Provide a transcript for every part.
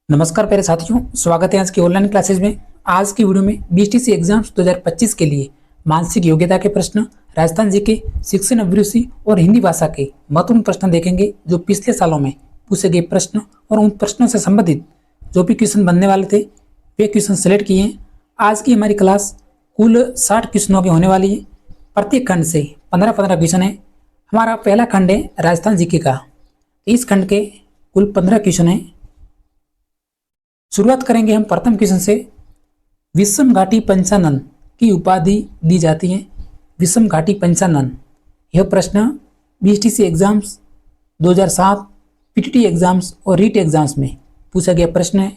नमस्कार प्यारे साथियों, स्वागत है आज की ऑनलाइन क्लासेज में। आज की वीडियो में बीटीसी एग्जाम्स 2025 के लिए मानसिक योग्यता के प्रश्न, राजस्थान जीके, शिक्षण अभिरुचि और हिंदी भाषा के महत्वपूर्ण प्रश्न देखेंगे जो पिछले सालों में पूछे गए प्रश्न और उन प्रश्नों से संबंधित जो भी क्वेश्चन बनने वाले थे वे क्वेश्चन सेलेक्ट किए हैं। आज की हमारी क्लास कुल 60 क्वेश्चनों की होने वाली है। प्रत्येक खंड से 15-15 क्वेश्चन है। हमारा पहला खंड है राजस्थान जीके का। इस खंड के कुल 15 क्वेश्चन है। शुरुआत करेंगे हम प्रथम क्वेश्चन से। विषम घाटी पंचानन की उपाधि दी जाती है। विषम घाटी पंचानन यह प्रश्न बीटीसी एग्जाम्स 2007, पीटीटी एग्जाम्स और रीट एग्जाम्स में पूछा गया प्रश्न है।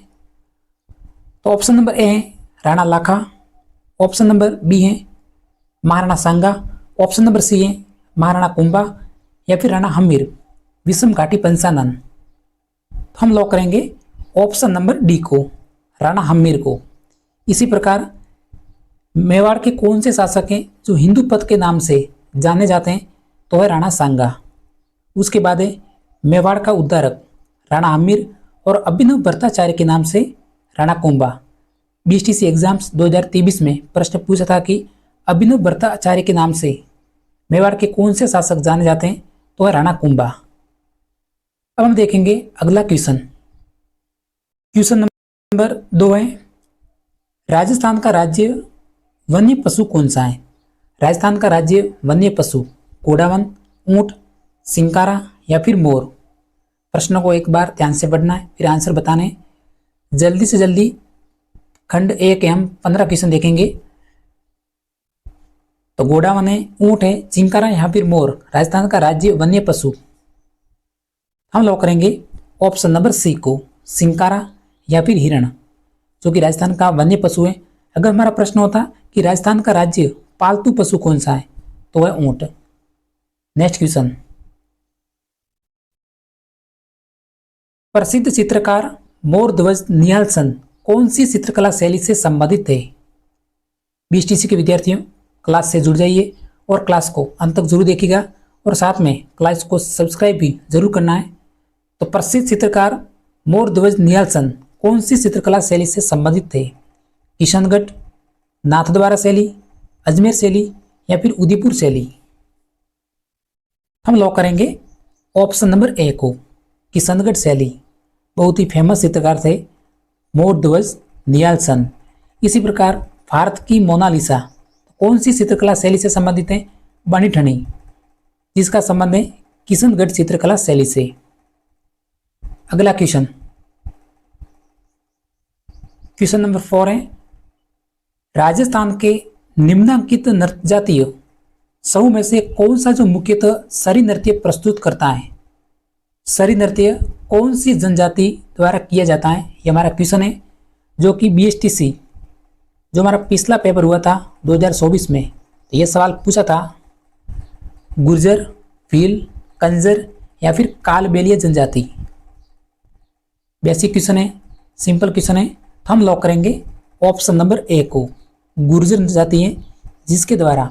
तो ऑप्शन नंबर ए है राणा लाखा, ऑप्शन नंबर बी है महाराणा सांगा, ऑप्शन नंबर सी है महाराणा कुंभा या फिर राणा हम्मीर। विषम घाटी पंचानन तो हम लॉक करेंगे ऑप्शन नंबर डी को, राणा हम्मीर को। इसी प्रकार मेवाड़ के कौन से शासक हैं जो हिंदू पथ के नाम से जाने जाते हैं? तो है राणा सांगा। उसके बाद है मेवाड़ का उद्धारक राणा हम्मीर और अभिनव भट्टाचार्य के नाम से राणा कुंभा। बीटीसी एग्जाम्स 2023 में प्रश्न पूछा था कि अभिनव भट्टाचार्य के नाम से मेवाड़ के कौन से शासक जाने जाते हैं? तो है राणा कुंभा। अब हम देखेंगे अगला क्वेश्चन। क्वेश्चन नंबर 2 है राजस्थान का राज्य वन्य पशु कौन सा है? राजस्थान का राज्य वन्य पशु घोड़ावन, ऊंट, सिंकारा या फिर मोर। प्रश्न को एक बार ध्यान से पढ़ना है, फिर आंसर बताने हैं। जल्दी से जल्दी खंड 1 के हम 15 क्वेश्चन देखेंगे। तो घोड़ावन है, ऊंट है, चिंकारा या फिर मोर राजस्थान का राज्य वन्य पशु। हम लॉक करेंगे ऑप्शन नंबर सी को, सिंकारा या फिर हिरण, जो कि राजस्थान का वन्य पशु है। अगर हमारा प्रश्न होता कि राजस्थान का राज्य पालतू पशु कौन सा है? तो वह ऊंट। Next question. प्रसिद्ध चित्रकार मोरध्वज निहालसन कौन सी चित्रकला शैली से संबंधित है? बीटीसी के विद्यार्थियों क्लास से जुड़ जाइए और क्लास को अंत तक जरूर देखिएगा और साथ में क्लास को सब्सक्राइब भी जरूर करना है। तो प्रसिद्ध चित्रकार मोरध्वज निहालसन कौन सी चित्रकला शैली से संबंधित थे? किशनगढ़, नाथद्वारा शैली, अजमेर शैली या फिर उदयपुर शैली। हम लॉक करेंगे ऑप्शन नंबर ए को, किशनगढ़ शैली। बहुत ही फेमस चित्रकार थे मोरध्वज निहालसन। इसी प्रकार भारत की मोनालिसा कौन सी चित्रकला शैली से संबंधित है? बनी ठनी, जिसका संबंध है किशनगढ़ चित्रकला शैली से। अगला क्वेश्चन, क्वेश्चन नंबर 4 है राजस्थान के निम्नांकित नृत्य जातीय समूह में से कौन सा जो मुख्यतः सरी नृत्य प्रस्तुत करता है? सरी नृत्य कौन सी जनजाति द्वारा किया जाता है? ये हमारा क्वेश्चन है जो कि बीटीसी जो हमारा पिछला पेपर हुआ था 2024 में, तो ये सवाल पूछा था गुर्जर, भील, कंजर या फिर कालबेलिया जनजाति। बेसिक क्वेश्चन है, सिंपल क्वेश्चन है। हम लॉक करेंगे ऑप्शन नंबर ए को, गुर्जर जाति है जिसके द्वारा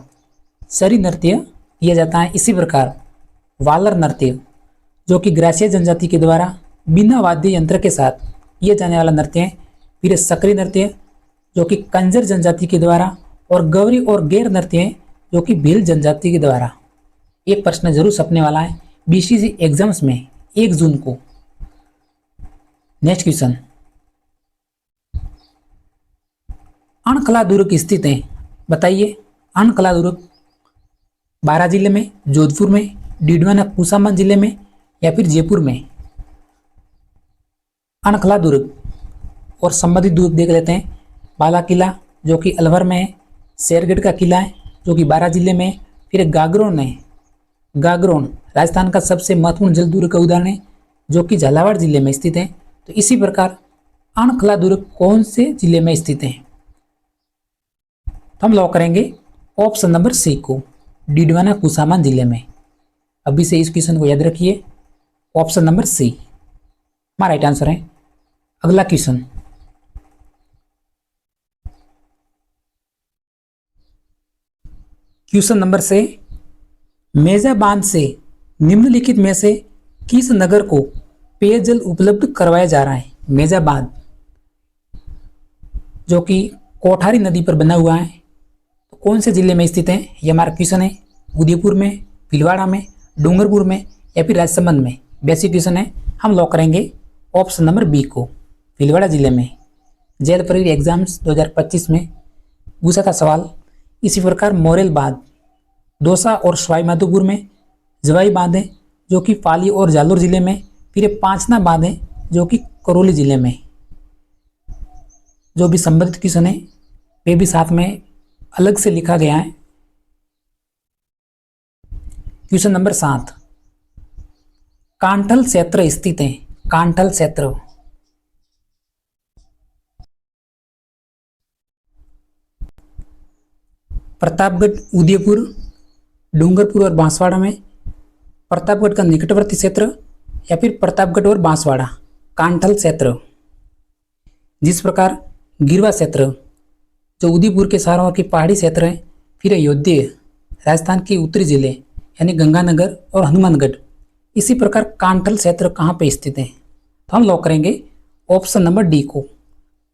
सरी नृत्य किया जाता है। इसी प्रकार वालर नृत्य जो कि ग्रासीय जनजाति के द्वारा बिना वाद्य यंत्र के साथ किए जाने वाला नृत्य है। फिर सक्रिय नृत्य जो कि कंजर जनजाति के द्वारा, और गौरी और गैर नृत्य है जो कि भील जनजाति के द्वारा। एक प्रश्न जरूर छपने वाला है बीटीसी एग्जाम्स में 1 जून को। नेक्स्ट क्वेश्चन, अनकला दुर्ग स्थित है, बताइए। अनकला दुर्ग बारां जिले में, जोधपुर में, डीडवाना कुसामन जिले में या फिर जयपुर में। अनकला दुर्ग और संबंधित दुर्ग देख लेते हैं। बाला किला जो कि अलवर में है, शेरगढ़ का किला है जो कि बारां जिले में है। फिर गागरोन है, गागरोन राजस्थान का सबसे महत्वपूर्ण जल दुर्ग का उदाहरण है जो कि झालावाड़ जिले में स्थित है। तो इसी प्रकार अनकला दुर्ग कौन से जिले में स्थित है? हम लॉक करेंगे ऑप्शन नंबर सी को, डीडवाना कुसामन जिले में। अभी से इस क्वेश्चन को याद रखिए, ऑप्शन नंबर सी हमारा राइट आंसर है। अगला क्वेश्चन, क्वेश्चन नंबर से मेजा बांध से निम्नलिखित में से किस नगर को पेयजल उपलब्ध करवाया जा रहा है? मेजाबाद जो कि कोठारी नदी पर बना हुआ है, तो कौन से जिले में स्थित है? ये हमारा क्वेश्चन है। उदयपुर में, भीलवाड़ा में, डूंगरपुर में या फिर राजसमंद में? बेसिक क्वेश्चन है। हम लॉक करेंगे ऑप्शन नंबर बी को, भीलवाड़ा जिले में। जेल परेड एग्जाम्स 2025 में पूछा था सवाल। इसी प्रकार मोरेल बांध दौसा और सवाई माधोपुर में, जवाई बांध है जो कि पाली और जालोर जिले में, फिर ये पांचना बांध है जो कि करौली जिले में। जो भी संबंधित क्वेश्चन है वे भी साथ में अलग से लिखा गया है। क्वेश्चन नंबर 7, कांठल क्षेत्र स्थित है। कांठल क्षेत्र प्रतापगढ़, उदयपुर, डूंगरपुर और बांसवाड़ा में, प्रतापगढ़ का निकटवर्ती क्षेत्र या फिर प्रतापगढ़ और बांसवाड़ा। कांठल क्षेत्र। जिस प्रकार गिरवा क्षेत्र जो उदयपुर के चारों ओर की पहाड़ी क्षेत्र है, फिर अयोध्या राजस्थान के उत्तरी जिले यानी गंगानगर और हनुमानगढ़। इसी प्रकार कांठल क्षेत्र कहाँ पे स्थित है? तो हम लॉक करेंगे ऑप्शन नंबर डी को,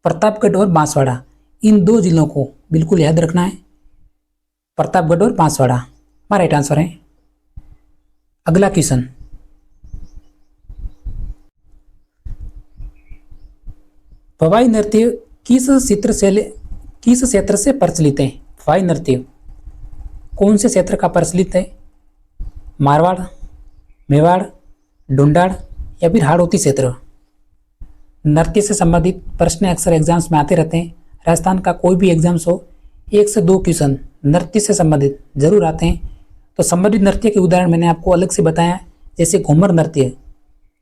प्रतापगढ़ और बांसवाड़ा। इन दो जिलों को बिल्कुल याद रखना है, प्रतापगढ़ और बांसवाड़ा हमारा राइट आंसर है। अगला क्वेश्चन, भवाई नृत्य किस क्षेत्र से प्रचलित है? भवाई नृत्य कौन से क्षेत्र का प्रचलित है? मारवाड़, मेवाड़, ढूंढाड़ या फिर हाड़ौती क्षेत्र? नृत्य से संबंधित प्रश्न अक्सर एग्जाम्स में आते रहते हैं। राजस्थान का कोई भी एग्जाम्स हो, 1 से 2 क्वेश्चन नृत्य से संबंधित जरूर आते हैं। तो संबंधित नृत्य के उदाहरण मैंने आपको अलग से बताया, जैसे घूमर नृत्य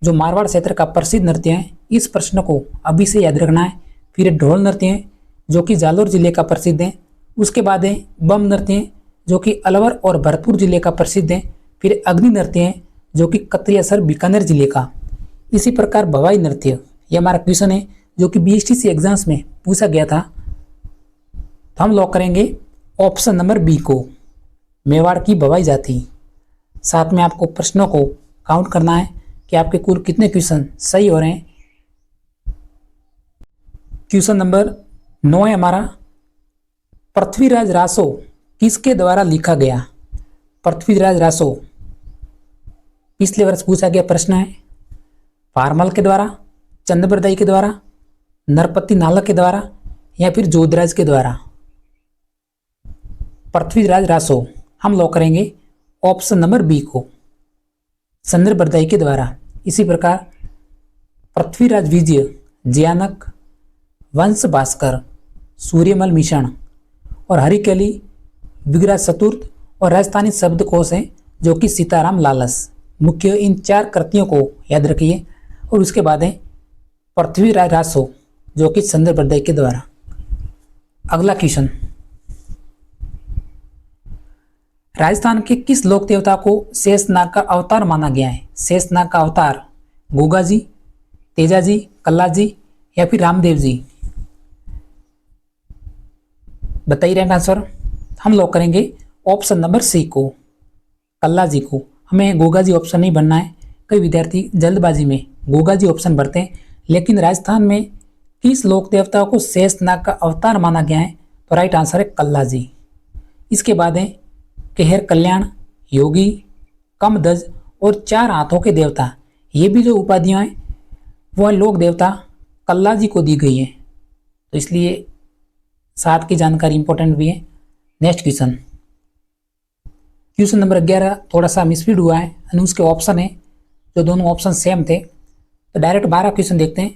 जो मारवाड़ क्षेत्र का प्रसिद्ध नृत्य है, इस प्रश्न को अभी से याद रखना है। फिर ढोल नृत्य है जो कि जालोर जिले का प्रसिद्ध है। उसके बाद है बम नृत्य जो कि अलवर और भरतपुर जिले का प्रसिद्ध है। फिर अग्नि नृत्य है जो कि कतरियासर बीकानेर जिले का। इसी प्रकार भवाई नृत्य, ये हमारा क्वेश्चन है जो कि बीएसटीसी एग्जाम्स में पूछा गया था। तो हम लॉक करेंगे ऑप्शन नंबर बी को, मेवाड़ की भवाई जाति। साथ में आपको प्रश्नों को काउंट करना है कि आपके कुल कितने क्वेश्चन सही हो रहे हैं। क्वेश्चन नंबर 9 है हमारा, पृथ्वीराज रासो किसके द्वारा लिखा गया? पृथ्वीराज रासो पिछले वर्ष पूछा गया प्रश्न है। पारमल के द्वारा, चंद्रबरदाई के द्वारा, नरपति नालक के द्वारा या फिर जोधराज के द्वारा? पृथ्वीराज रासो हम लॉक करेंगे ऑप्शन नंबर बी को, चंद्रबरदाई के द्वारा। इसी प्रकार पृथ्वीराज विजय, जयानक, वंश भास्कर, सूर्यमल मिश्रण और हरिकेली, विग्राज चतुर्थ और राजस्थानी शब्दकोश हैं जो कि सीताराम लालस। मुख्य इन 4 कृतियों को याद रखिए। और उसके बाद है पृथ्वीराज रासो जो कि चंद्रबरदाई के द्वारा। अगला क्वेश्चन, राजस्थान के किस लोक देवता को शेषनाग का अवतार माना गया है? शेषनाग का अवतार गोगा जी, तेजा जी, कल्ला जी या फिर रामदेव जी? बताइए राइट आंसर। हम लॉक करेंगे ऑप्शन नंबर सी को, कल्ला जी को। हमें गोगा जी ऑप्शन नहीं बनना है। कई विद्यार्थी जल्दबाजी में गोगा जी ऑप्शन भरते हैं, लेकिन राजस्थान में किस लोक देवता को शेषनाग का अवतार माना गया है? तो राइट आंसर है कल्ला जी। इसके बाद है केहर कल्याण, योगी, कमदज और 4 हाथों के देवता। ये भी जो उपाधियां हैं वह लोक देवता कल्ला जी को दी गई है। तो इसलिए 7 की जानकारी इंपॉर्टेंट भी है। नेक्स्ट क्वेश्चन, क्वेश्चन नंबर 11 थोड़ा सा मिसफीड हुआ है और उसके ऑप्शन है जो दोनों ऑप्शन सेम थे। तो डायरेक्ट 12 क्वेश्चन देखते हैं।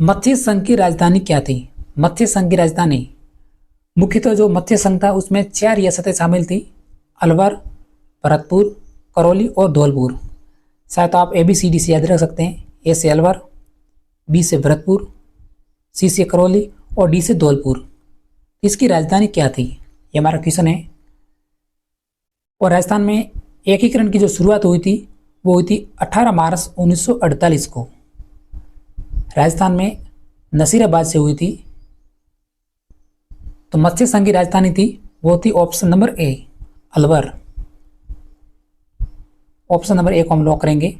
मत्स्य संघ की राजधानी क्या थी? मत्स्य संघ की राजधानी मुख्यतः जो मत्स्य संघ था उसमें 4 रियासतें शामिल थी, अलवर, भरतपुर, करौली और धौलपुर। शायद आप ABCD से याद रख सकते हैं। A से अलवर, B से भरतपुर, C से करौली और D से धौलपुर। इसकी राजधानी क्या थी? ये हमारा क्वेश्चन है। और राजस्थान में एकीकरण की जो शुरुआत हुई थी वो हुई थी 18 मार्च 1948 को। राजस्थान में नसीराबाद से हुई थी। तो मत्स्य संघ की राजधानी थी वो थी option number A, Alwar. Option number A को हम लॉक करेंगे।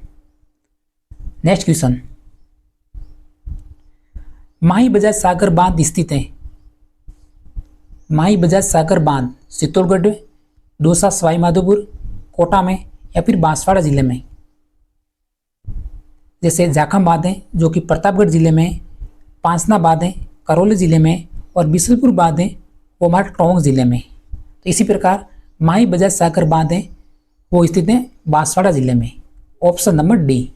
नेक्स्ट क्वेश्चन, माही बजाज सागर बांध स्थित है? माही बजाज सागर बांध चित्तौड़गढ़ में, दौसा सवाई माधोपुर, कोटा में या फिर बांसवाड़ा जिले में? जैसे जाखम बांध है जो कि प्रतापगढ़ जिले में, पांसना बांध है करौली जिले में, और बिसलपुर बांध है वो हमारे टोंक जिले में। तो इसी प्रकार माही बजाज सागर बांध है वो स्थित है बांसवाड़ा जिले में। Option number D.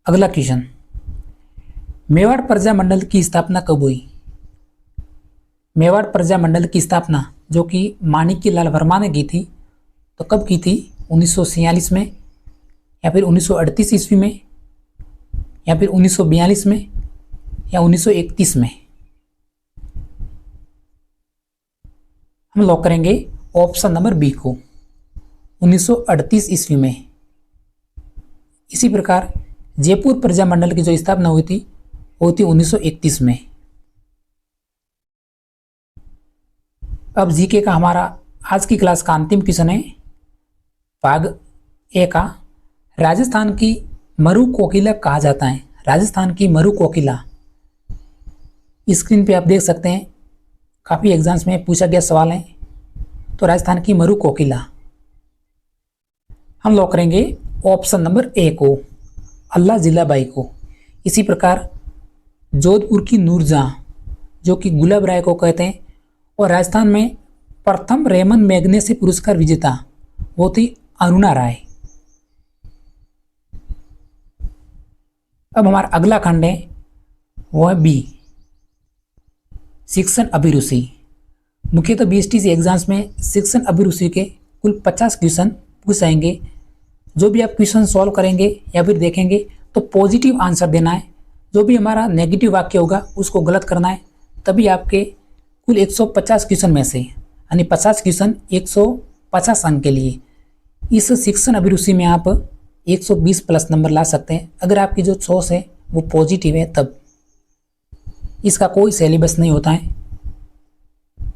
अगला क्वेश्चन, मेवाड़ प्रजा मंडल की स्थापना कब हुई? मेवाड़ प्रजा मंडल की स्थापना जो कि माणिक्यलाल वर्मा ने की थी, तो कब की थी? 1946 में, या फिर 1938 ईस्वी में, या फिर 1942 में, या 1931 में? हम लॉक करेंगे ऑप्शन नंबर बी को, 1938 ईस्वी में। इसी प्रकार जयपुर प्रजा मंडल की जो स्थापना हुई थी वो थी 1931 में। अब जीके का हमारा आज की क्लास का अंतिम क्वेश्चन है भाग ए का, राजस्थान की मरु कोकिला कहा जाता है? राजस्थान की मरु कोकिला, स्क्रीन पे आप देख सकते हैं, काफ़ी एग्जाम्स में पूछा गया सवाल है। तो राजस्थान की मरु कोकिला हम लॉक करेंगे ऑप्शन नंबर ए को, अल्लाह जिलाबाई को। इसी प्रकार जोधपुर की नूरजहां जो कि गुलाब राय को कहते हैं, और राजस्थान में प्रथम रेमन मैग्नेसे पुरस्कार विजेता वो थी अरुणा राय। अब हमारा अगला खंड है वो है बी, शिक्षण अभिरुचि। मुख्यतः बीएसटीसी एग्जाम्स में शिक्षण अभिरुचि के कुल 50 क्वेश्चन पूछ जाएंगे। जो भी आप क्वेश्चन सॉल्व करेंगे या फिर देखेंगे तो पॉजिटिव आंसर देना है। जो भी हमारा नेगेटिव वाक्य होगा उसको गलत करना है, तभी आपके कुल 150 क्वेश्चन में से यानी 50 क्वेश्चन 150 अंक के लिए इस शिक्षण अभिरुचि में आप 120 प्लस नंबर ला सकते हैं। अगर आपकी जो चॉइस है वो पॉजिटिव है तब। इसका कोई सिलेबस नहीं होता है।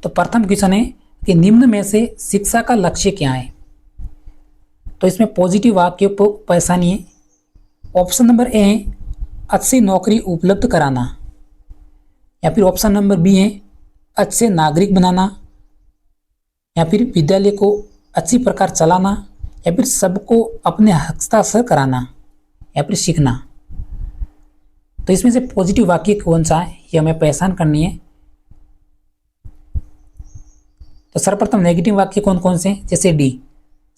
तो प्रथम क्वेश्चन है कि निम्न में से शिक्षा का लक्ष्य क्या है? तो इसमें पॉजिटिव वाक्य परेशानी है। ऑप्शन नंबर ए है अच्छी नौकरी उपलब्ध कराना, या फिर ऑप्शन नंबर बी है अच्छे नागरिक बनाना, या फिर विद्यालय को अच्छी प्रकार चलाना, या फिर सबको अपने हस्ताक्षर कराना, या फिर सीखना। तो इसमें से पॉजिटिव वाक्य कौन सा है ये हमें पहचान करनी है। तो सर्वप्रथम नेगेटिव वाक्य कौन कौन से हैं? जैसे डी,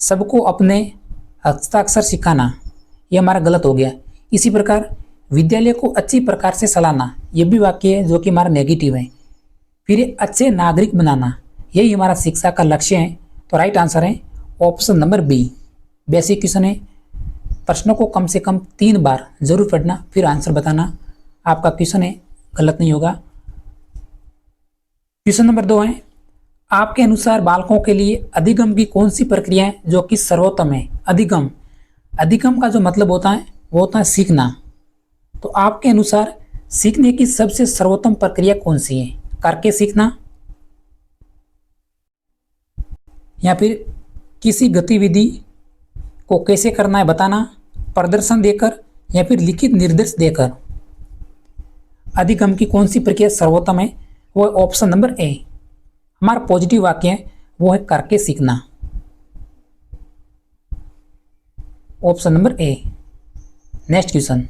सबको अपने हस्ताक्षर सिखाना, ये हमारा गलत हो गया। इसी प्रकार विद्यालय को अच्छी प्रकार से चलाना, ये भी वाक्य है जो कि हमारा नेगेटिव है। फिर अच्छे नागरिक बनाना, यही हमारा शिक्षा का लक्ष्य है। तो राइट आंसर है option number B. Basic question है, प्रश्नों को कम से कम 3 बार जरूर पढ़ना फिर आंसर बताना। आपका क्वेश्चन है गलत नहीं होगा। क्वेश्चन नंबर 2 है, आपके अनुसार बालकों के लिए अधिगम की कौन सी प्रक्रिया है जो कि सर्वोत्तम है? अधिगम, अधिगम का जो मतलब होता है वो होता है सीखना। तो आपके अनुसार सीखने की सबसे सर्वोत्तम प्रक्रिया कौन सी है? करके सीखना, या फिर किसी गतिविधि को कैसे करना है बताना, प्रदर्शन देकर, या फिर लिखित निर्देश देकर? अधिगम की कौन सी प्रक्रिया सर्वोत्तम है? वो ऑप्शन नंबर ए। हमारा पॉजिटिव वाक्य है वो है करके सीखना, option number A. Next question,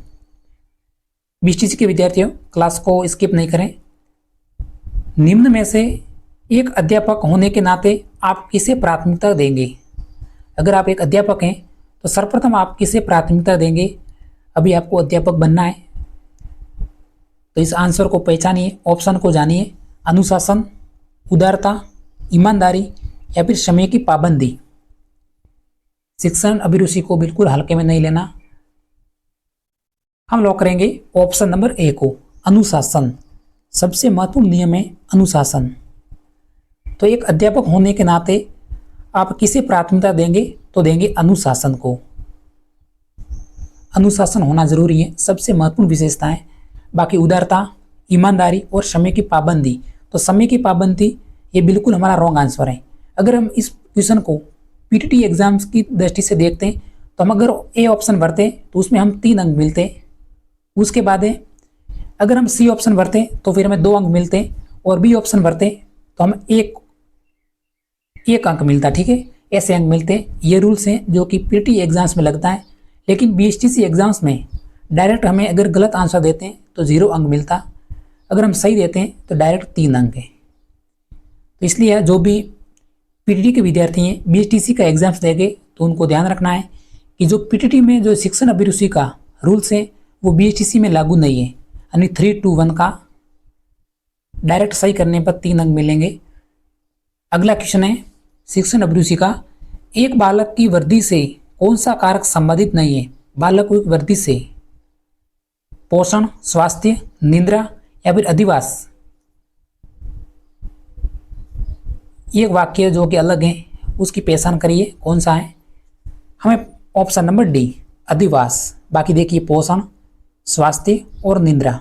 BTC के विद्यार्थियों क्लास को स्किप नहीं करें। निम्न में से एक अध्यापक होने के नाते आप किसे प्राथमिकता देंगे? अगर आप एक अध्यापक हैं तो सर्वप्रथम आप किसे प्राथमिकता देंगे? अभी आपको अध्यापक बनना है तो इस आंसर को पहचानिए, ऑप्शन को जानिए। अनुशासन, उदारता, ईमानदारी, या फिर समय की पाबंदी। शिक्षण अभिरुचि को बिल्कुल हल्के में नहीं लेना। हम लॉक करेंगे ऑप्शन नंबर ए को, अनुशासन। सबसे महत्वपूर्ण नियम है अनुशासन। तो एक अध्यापक होने के नाते आप किसे प्राथमिकता देंगे? तो देंगे अनुशासन को। अनुशासन होना जरूरी है, सबसे महत्वपूर्ण विशेषता है। बाकी उदारता, ईमानदारी और समय की पाबंदी, तो समय की पाबंदी ये बिल्कुल हमारा रॉन्ग आंसर है। अगर हम इस क्वेश्चन को पीटीटी एग्जाम्स की दृष्टि से देखते हैं तो हम अगर ए ऑप्शन भरते तो उसमें हम 3 अंक मिलते, उसके बाद है अगर हम सी ऑप्शन भरते तो फिर हमें 2 अंक मिलते और बी ऑप्शन भरते तो हम एक अंक मिलता। ठीक है, ऐसे अंक मिलते। ये रूल्स हैं जो कि पीटी एग्जाम्स में लगता है, लेकिन बीएचटीसी एग्जाम्स में डायरेक्ट हमें अगर गलत आंसर देते हैं तो 0 अंक मिलता, अगर हम सही देते हैं तो डायरेक्ट 3 अंक है। तो इसलिए जो भी पीटीटी के विद्यार्थी हैं बीएचटीसी का एग्जाम्स देंगे तो उनको ध्यान रखना है कि जो पीटीटी में जो शिक्षण अभिरुचि का रूल्स है वो बीएचटीसी में लागू नहीं है, यानी 3-2-1 का डायरेक्ट सही करने पर 3 अंक मिलेंगे। अगला क्वेश्चन है शिक्षण अभिरुचि का, एक बालक की वृद्धि से कौन सा कारक संबंधित नहीं है? बालक की वृद्धि से पोषण, स्वास्थ्य, निद्रा या फिर अधिवास। एक वाक्य जो कि अलग है उसकी पहचान करिए कौन सा है। हमें ऑप्शन नंबर डी अधिवास। बाकी देखिए पोषण, स्वास्थ्य और निद्रा।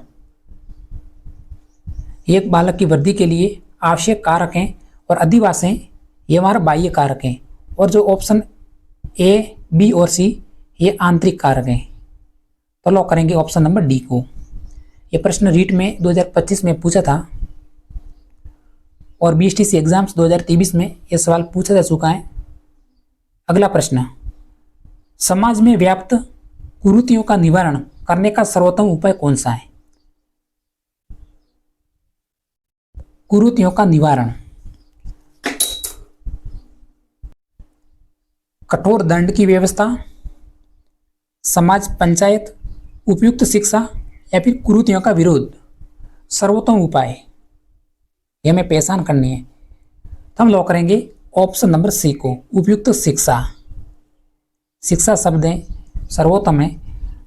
एक बालक की वृद्धि के लिए आवश्यक कारक हैं और अधिवास हैं, ये हमारा बाह्य कारक हैं, और जो ऑप्शन ए, बी और सी ये आंतरिक कारक हैं। तो लॉक करेंगे ऑप्शन नंबर डी को। ये प्रश्न रीट में 2025 में पूछा था और बीएचटीसी एग्जाम्स 2023 में यह सवाल पूछा जा चुका है। अगला प्रश्न, समाज में व्याप्त कुरीतियों का निवारण करने का सर्वोत्तम उपाय कौन सा है? कुरीतियों का निवारण, कठोर दंड की व्यवस्था, समाज पंचायत, उपयुक्त शिक्षा या फिर कुरीतियों का विरोध। सर्वोत्तम उपाय ये हमें पहचान करनी है, तो हम लॉक करेंगे ऑप्शन नंबर सी को, उपयुक्त शिक्षा। शिक्षा शब्द है, सर्वोत्तम है,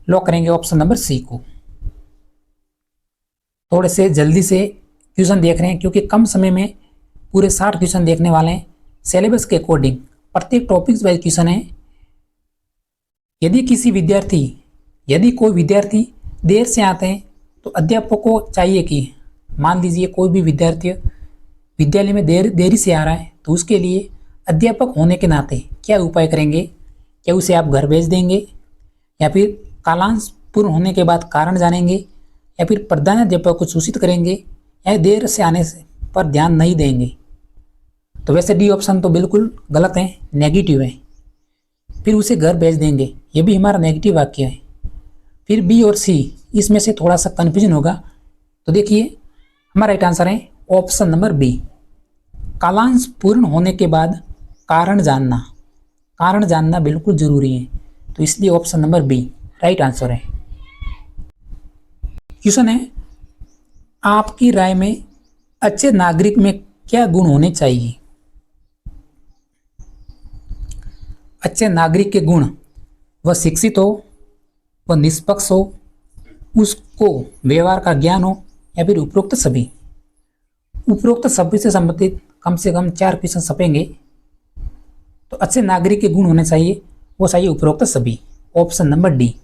लॉक करेंगे ऑप्शन नंबर सी को। थोड़े से जल्दी से क्वेश्चन देख रहे हैं क्योंकि कम समय में पूरे 60 क्वेश्चन देखने वाले हैं। सिलेबस के अकॉर्डिंग प्रत्येक टॉपिक्स वाइज क्वेश्चन है। यदि कोई विद्यार्थी देर से आते हैं तो अध्यापक को चाहिए कि मान लीजिए कोई भी विद्यार्थी विद्यालय में देरी से आ रहा है तो उसके लिए अध्यापक होने के नाते क्या उपाय करेंगे? क्या उसे आप घर भेज देंगे या फिर कालांश पूर्ण होने के बाद कारण जानेंगे या फिर प्रधानाध्यापक को सूचित करेंगे या देर से आने पर ध्यान नहीं देंगे? तो वैसे डी ऑप्शन तो बिल्कुल गलत है, नेगेटिव है। फिर उसे घर भेज देंगे, ये भी हमारा नेगेटिव वाक्य है। फिर बी और सी इसमें से थोड़ा सा कन्फ्यूजन होगा, तो देखिए हमारा राइट आंसर है ऑप्शन नंबर बी, कालांश पूर्ण होने के बाद कारण जानना। कारण जानना बिल्कुल जरूरी है, तो इसलिए option number B right answer है। क्वेश्चन है, आपकी राय में अच्छे नागरिक में क्या गुण होने चाहिए? अच्छे नागरिक के गुण, वह शिक्षित हो, वह निष्पक्ष हो, उसको व्यवहार का ज्ञान हो या फिर उपरोक्त सभी। उपरोक्त सभी से संबंधित कम से कम 4 क्वेश्चन छपेंगे। तो अच्छे नागरिक के गुण होने चाहिए, वो चाहिए उपरोक्त सभी, ऑप्शन नंबर डी।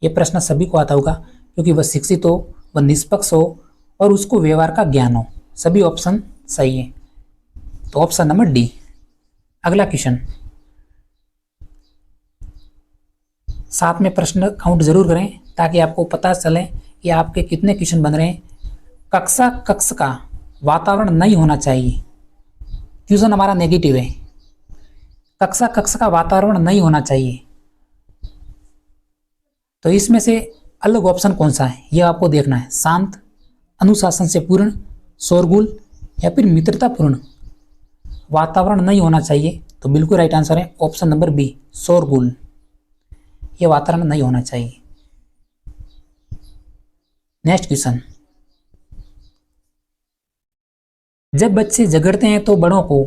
ये प्रश्न सभी को आता होगा क्योंकि वह शिक्षित हो, वह निष्पक्ष हो और उसको व्यवहार का ज्ञान हो, सभी ऑप्शन सही है, तो ऑप्शन नंबर डी। अगला क्वेश्चन, साथ में प्रश्न काउंट जरूर करें ताकि आपको पता चले कि आपके कितने क्वेश्चन बन रहे हैं। कक्ष का वातावरण नहीं होना चाहिए, क्वेश्चन हमारा नेगेटिव है। कक्ष का वातावरण नहीं होना चाहिए, तो इसमें से अलग ऑप्शन कौन सा है यह आपको देखना है। शांत, अनुशासन से पूर्ण, शोरगुल या फिर मित्रतापूर्ण वातावरण नहीं होना चाहिए, तो बिल्कुल राइट आंसर है ऑप्शन नंबर बी, शोरगुल। यह वातावरण नहीं होना चाहिए। नेक्स्ट क्वेश्चन, जब बच्चे झगड़ते हैं तो बड़ों को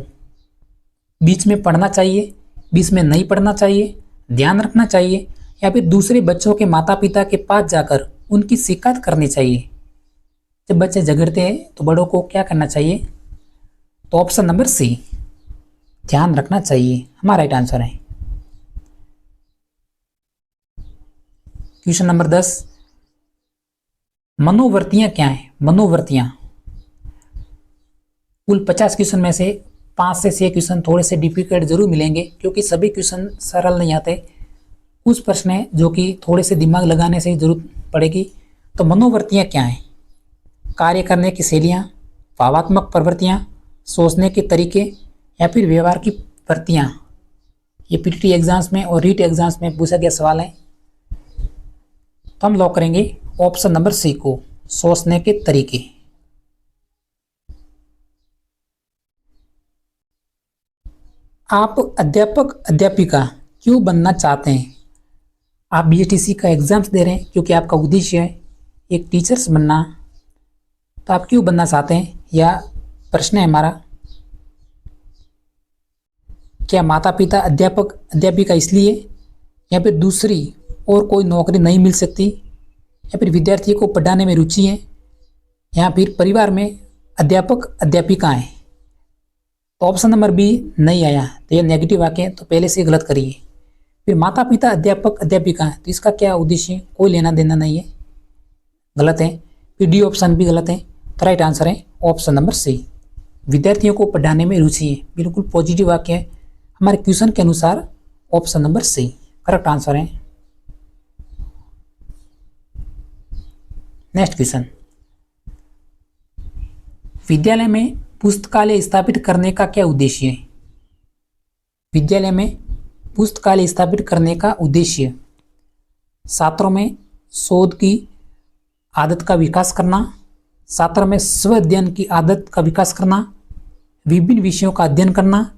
बीच में पढ़ना चाहिए, बीच में नहीं पढ़ना चाहिए, ध्यान रखना चाहिए या फिर दूसरे बच्चों के माता पिता के पास जाकर उनकी शिकायत करनी चाहिए? जब बच्चे झगड़ते हैं तो बड़ों को क्या करना चाहिए? तो ऑप्शन नंबर सी, ध्यान रखना चाहिए, हमारा राइट आंसर है। क्वेश्चन नंबर 10, मनोवृत्तियां क्या है? मनोवृत्तियां कुल 50 क्वेश्चन में से 5 से 6 क्वेश्चन थोड़े से डिफिकल्ट जरूर मिलेंगे क्योंकि सभी क्वेश्चन सरल नहीं आते। कुछ प्रश्न है जो कि थोड़े से दिमाग लगाने से जरूरत पड़ेगी, तो मनोवृत्तियाँ क्या हैं? कार्य करने की शैलियाँ, भावात्मक प्रवृत्तियाँ, सोचने के तरीके या फिर व्यवहार की वृत्तियाँ। ये पीटीटी एग्जाम्स में और रीट एग्जाम्स में पूछा गया सवाल है। तो हम लॉक करेंगे ऑप्शन नंबर सी को, सोचने के तरीके। आप अध्यापक अध्यापिका क्यों बनना चाहते हैं? आप बीएसटीसी का एग्जाम्स दे रहे हैं क्योंकि आपका उद्देश्य है एक टीचर्स बनना। तो आप क्यों बनना चाहते हैं, यह प्रश्न है हमारा। क्या माता पिता अध्यापक अध्यापिका इसलिए, या फिर दूसरी और कोई नौकरी नहीं मिल सकती, या फिर विद्यार्थी को पढ़ाने में रुचि है, या फिर परिवार में अध्यापक अध्यापिका हैं? तो ऑप्शन नंबर बी नहीं आया, तो ये नेगेटिव वाक्य है, तो पहले से गलत करिए। फिर माता पिता अध्यापक अध्यापिका है, तो इसका क्या उद्देश्य है? कोई लेना देना नहीं है, गलत है। फिर डी ऑप्शन भी गलत है, तो राइट आंसर है ऑप्शन नंबर सी, विद्यार्थियों को पढ़ाने में रुचि है। बिल्कुल पॉजिटिव वाक्य है हमारे क्वेश्चन के अनुसार, option number C correct answer है। नेक्स्ट क्वेश्चन, विद्यालय में पुस्तकालय स्थापित करने का क्या उद्देश्य है? विद्यालय में पुस्तकालय स्थापित करने का उद्देश्य छात्रों में शोध की आदत का विकास करना, छात्रों में स्व अध्ययन की आदत का विकास करना, विभिन्न विषयों का अध्ययन करना,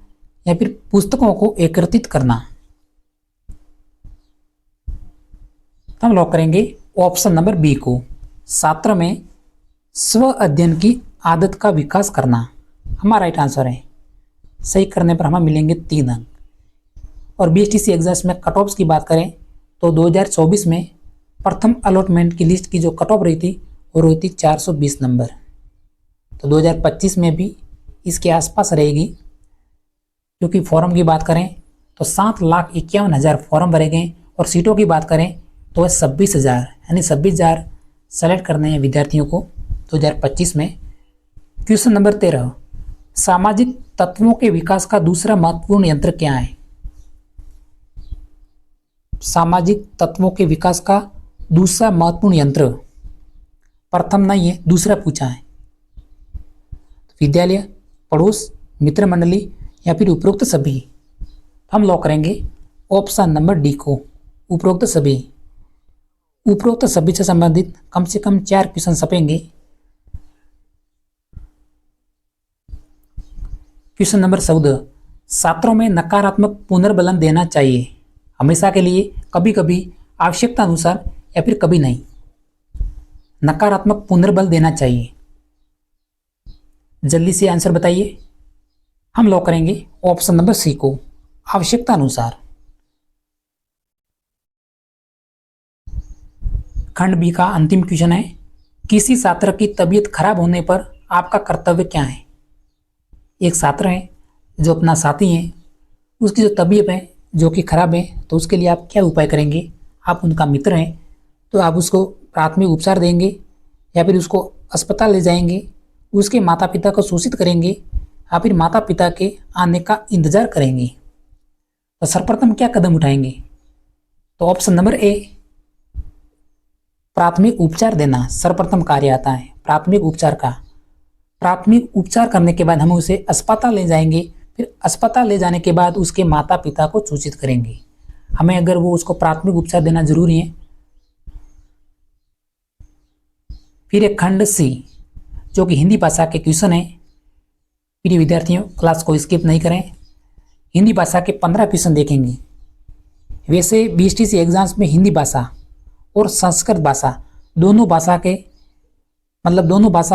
या फिर पुस्तकों को एकत्रित करना। हम लॉक करेंगे ऑप्शन नंबर बी को, छात्रों में स्व अध्ययन की आदत का विकास करना हमारा राइट आंसर है। सही करने पर हमें मिलेंगे 3 अंक। और बीएसटीसी एग्जाम्स में कट ऑफ्स की बात करें तो 2024 में प्रथम अलॉटमेंट की लिस्ट की जो कट ऑफ रही थी वो रही थी 420 नंबर। तो 2025 में भी इसके आसपास रहेगी, क्योंकि फॉर्म की बात करें तो 7,51,000 फॉर्म भरे गए, और सीटों की बात करें तो वह 26,000, यानी 26,000 सेलेक्ट करने हैं विद्यार्थियों को 2025 में। क्वेश्चन नंबर 13, सामाजिक तत्वों के विकास का दूसरा महत्वपूर्ण यंत्र क्या है? सामाजिक तत्वों के विकास का दूसरा महत्वपूर्ण यंत्र, प्रथम नहीं है, दूसरा पूछा है। विद्यालय, पड़ोस, मित्र मंडली, या फिर उपरोक्त सभी। हम लॉक करेंगे ऑप्शन नंबर डी को, उपरोक्त सभी। उपरोक्त सभी से संबंधित कम से कम 4 क्वेश्चन छपेंगे। क्वेश्चन नंबर 14, छात्रों में नकारात्मक पुनर्बलन देना चाहिए हमेशा के लिए, कभी कभी, आवश्यकता अनुसार, या फिर कभी नहीं। नकारात्मक पुनर्बल देना चाहिए, जल्दी से आंसर बताइए। हम लॉक करेंगे ऑप्शन नंबर सी को, आवश्यकता अनुसार। खंड बी का अंतिम क्वेश्चन है, किसी छात्र की तबीयत खराब होने पर आपका कर्तव्य क्या है? एक छात्र है जो अपना साथी है, उसकी जो तबीयत है जो कि खराब है, तो उसके लिए आप क्या उपाय करेंगे? आप उनका मित्र हैं तो आप उसको प्राथमिक उपचार देंगे, या फिर उसको अस्पताल ले जाएंगे, उसके माता पिता को सूचित करेंगे, या फिर माता पिता के आने का इंतजार करेंगे? तो सर्वप्रथम क्या कदम उठाएंगे? तो ऑप्शन नंबर ए, प्राथमिक उपचार देना सर्वप्रथम कार्य आता है, प्राथमिक उपचार का। प्राथमिक उपचार करने के बाद हम उसे अस्पताल ले जाएंगे, फिर अस्पताल ले जाने के बाद उसके माता पिता को सूचित करेंगे। हमें अगर वो उसको प्राथमिक उपचार देना जरूरी है। फिर एक खंड सी जो कि हिंदी भाषा के क्वेश्चन है। प्रिय विद्यार्थियों, क्लास को स्किप नहीं करें, हिंदी भाषा के 15 क्वेश्चन देखेंगे। वैसे बीएसटीसी एग्जाम्स में हिंदी भाषा और संस्कृत भाषा दोनों भाषा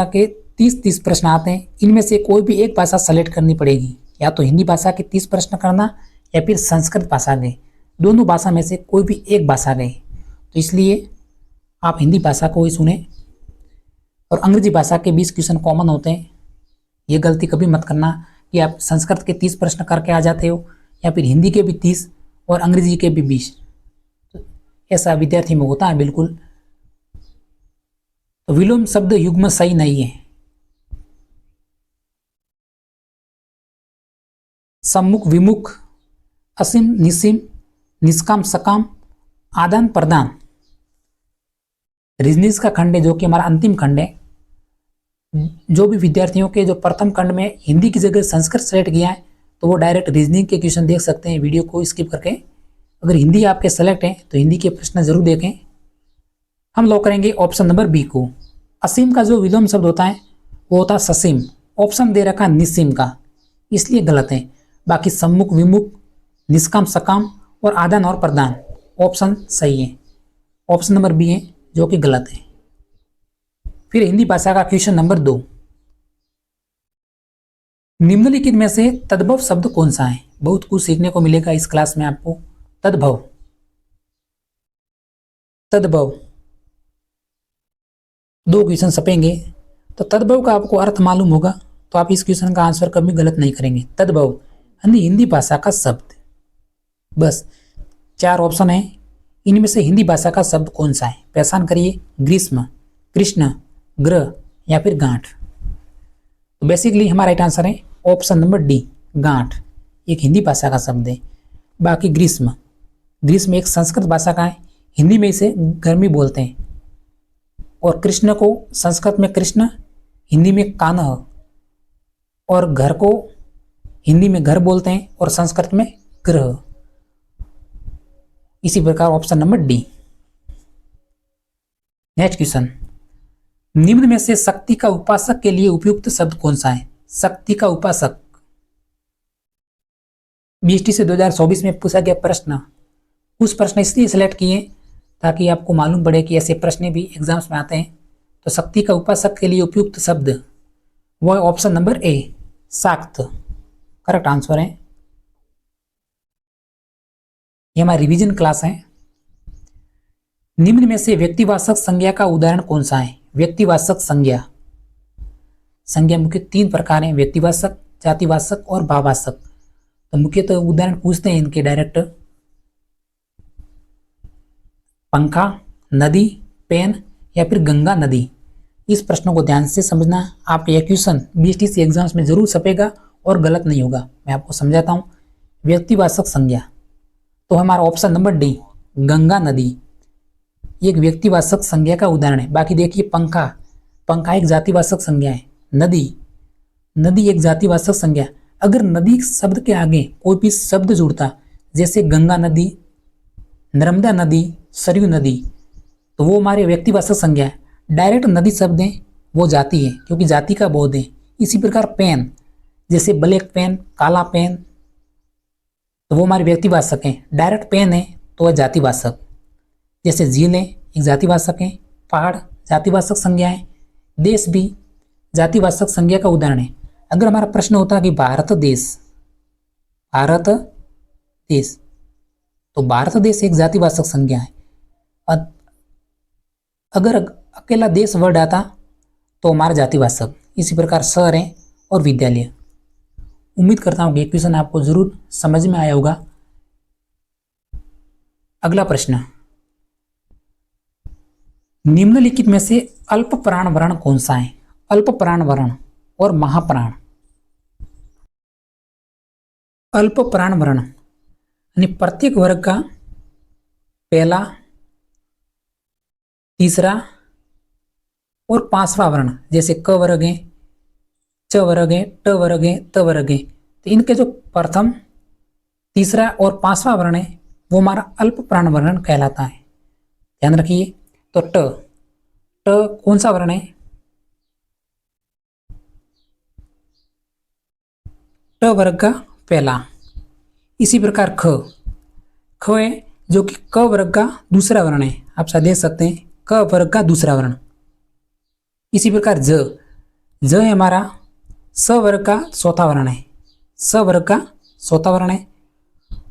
के 30-30 प्रश्न आते हैं। इनमें से कोई भी एक भाषा सेलेक्ट करनी पड़ेगी, या तो हिंदी भाषा के 30 प्रश्न करना, या फिर संस्कृत भाषा के। दोनों भाषा में से कोई भी एक भाषा गए, तो इसलिए आप हिंदी भाषा को ही सुने। और अंग्रेजी भाषा के 20 क्वेश्चन कॉमन होते हैं। ये गलती कभी मत करना कि आप संस्कृत के 30 प्रश्न करके आ जाते हो, या फिर हिंदी के भी 30 और अंग्रेजी के भी 20। तो ऐसा विद्यार्थी में होता है बिल्कुल। तो विलोम शब्द युग्म सही नहीं है। सम्मुख विमुख, असीम निसीम, निष्काम सकाम, आदान प्रदान, रीजनिंग का खंड है जो कि हमारा अंतिम खंड है। जो भी विद्यार्थियों के जो प्रथम खंड में हिंदी की जगह संस्कृत सेलेक्ट किया है तो वो डायरेक्ट रीजनिंग के क्वेश्चन देख सकते हैं वीडियो को स्किप करके। अगर हिंदी आपके सेलेक्ट है तो हिंदी के प्रश्न जरूर देखें। हम लॉक करेंगे ऑप्शन नंबर बी को। असीम का जो विलोम शब्द होता है वो होता है ससीम। ऑप्शन दे रखा निस्सीम का, इसलिए गलत है। बाकी सम्मुख, विमुख, निष्काम, सकाम और आदान और प्रदान ऑप्शन सही है। ऑप्शन नंबर बी है जो कि गलत है। फिर हिंदी भाषा का क्वेश्चन नंबर 2। निम्नलिखित में से तद्भव शब्द कौन सा है? बहुत कुछ सीखने को मिलेगा इस क्लास में आपको। तद्भव, तद्भव 2 क्वेश्चन छपेंगे तो तद्भव का आपको अर्थ मालूम होगा तो आप इस क्वेश्चन का आंसर कभी गलत नहीं करेंगे। तद्भव हिंदी भाषा का शब्द। बस 4 ऑप्शन है, इनमें से हिंदी भाषा का शब्द कौन सा है? पहचान करिए। ग्रीष्म, कृष्ण, ग्रह या फिर गांठ। तो बेसिकली हमारा राइट आंसर है ऑप्शन नंबर डी, गांठ एक हिंदी भाषा का शब्द है। बाकी ग्रीष्म, ग्रीष्म एक संस्कृत भाषा का है, हिंदी में इसे गर्मी बोलते हैं। और कृष्ण को संस्कृत में कृष्ण, हिंदी में कान्ह, और घर को हिंदी में घर बोलते हैं और संस्कृत में ग्रह। इसी प्रकार option number D. Next question, निम्न में से शक्ति का उपासक के लिए उपयुक्त शब्द कौन सा है? शक्ति का उपासक। बीएसटी से 2024 में पूछा गया प्रश्न। कुछ प्रश्न इसलिए सिलेक्ट किए ताकि आपको मालूम पड़े कि ऐसे प्रश्न भी एग्जाम्स में आते हैं। तो शक्ति का उपासक के लिए उपयुक्त शब्द वो है ऑप्शन नंबर ए, शाक्त। करेक्ट आंसर है। ये हमारी रिवीजन क्लास है। निम्न में से व्यक्तिवाचक संज्ञा का उदाहरण कौन सा है? व्यक्तिवाचक संज्ञा। संज्ञा मुख्य 3 प्रकार हैं, व्यक्तिवाचक, जातिवाचक और भाववाचक। तो मुख्यतः उदाहरण पूछते हैं इनके डायरेक्ट। पंखा, नदी, पेन या फिर गंगा नदी। इस प्रश्नों को ध्यान से समझना। आप ये क्वेश्चन बीएसटीसी एग्जाम्स में जरूर छपेगा और गलत नहीं होगा। मैं आपको समझाता हूँ। व्यक्तिवाचक संज्ञा तो हमारा ऑप्शन नंबर डी, गंगा नदी एक व्यक्तिवाचक संज्ञा का उदाहरण है। बाकी देखिए पंखा, पंखा एक जातिवाचक संज्ञा है। नदी, नदी एक जातिवाचक संज्ञा। अगर नदी शब्द के आगे कोई भी शब्द जुड़ता जैसे गंगा नदी, नर्मदा नदी, सरयू नदी तो वो हमारे व्यक्तिवाचक संज्ञा है। डायरेक्ट नदी शब्द है वो जाति है क्योंकि जाति का बोध है। इसी प्रकार पेन, जैसे ब्लैक पेन, काला पेन तो वो हमारे व्यक्तिवाचक हैं। डायरेक्ट पेन है तो वह जातिवाचक। जैसे झीलें एक जातिवाचक है, पहाड़ जातिवाचक संज्ञा है, देश भी जातिवाचक संज्ञा का उदाहरण है। अगर हमारा प्रश्न होता कि भारत देश, भारत देश तो भारत देश एक जातिवाचक संज्ञा है। अगर अकेला देश वर्ड आता तो हमारा जातिवाचक। इसी प्रकार शहर है और विद्यालय। उम्मीद करता हूँ कि क्वेश्चन आपको जरूर समझ में आया होगा। अगला प्रश्न, निम्नलिखित में से अल्प प्राण वर्ण कौन सा है? अल्प प्राण वर्ण और महाप्राण। अल्प प्राण वर्ण यानी प्रत्येक वर्ग का पहला, तीसरा और 5वां वर्ण। जैसे क वर्ग है, च वर्ग है, ट वर्ग है, त वर्ग है। तो इनके जो प्रथम, तीसरा और 5वां वर्ण है वो हमारा अल्प प्राण वर्ण कहलाता है। ध्यान रखिए। तो ट, ट कौन सा वर्ण है? ट वर्ग का पहला। इसी प्रकार ख, ख है जो कि क वर्ग का दूसरा वर्ण है। आप शायद देख सकते हैं क वर्ग का दूसरा वर्ण। इसी प्रकार ज, ज है हमारा स वर्ग का चौथा वर्ण है। स वर्ग का चौथा वर्ण है।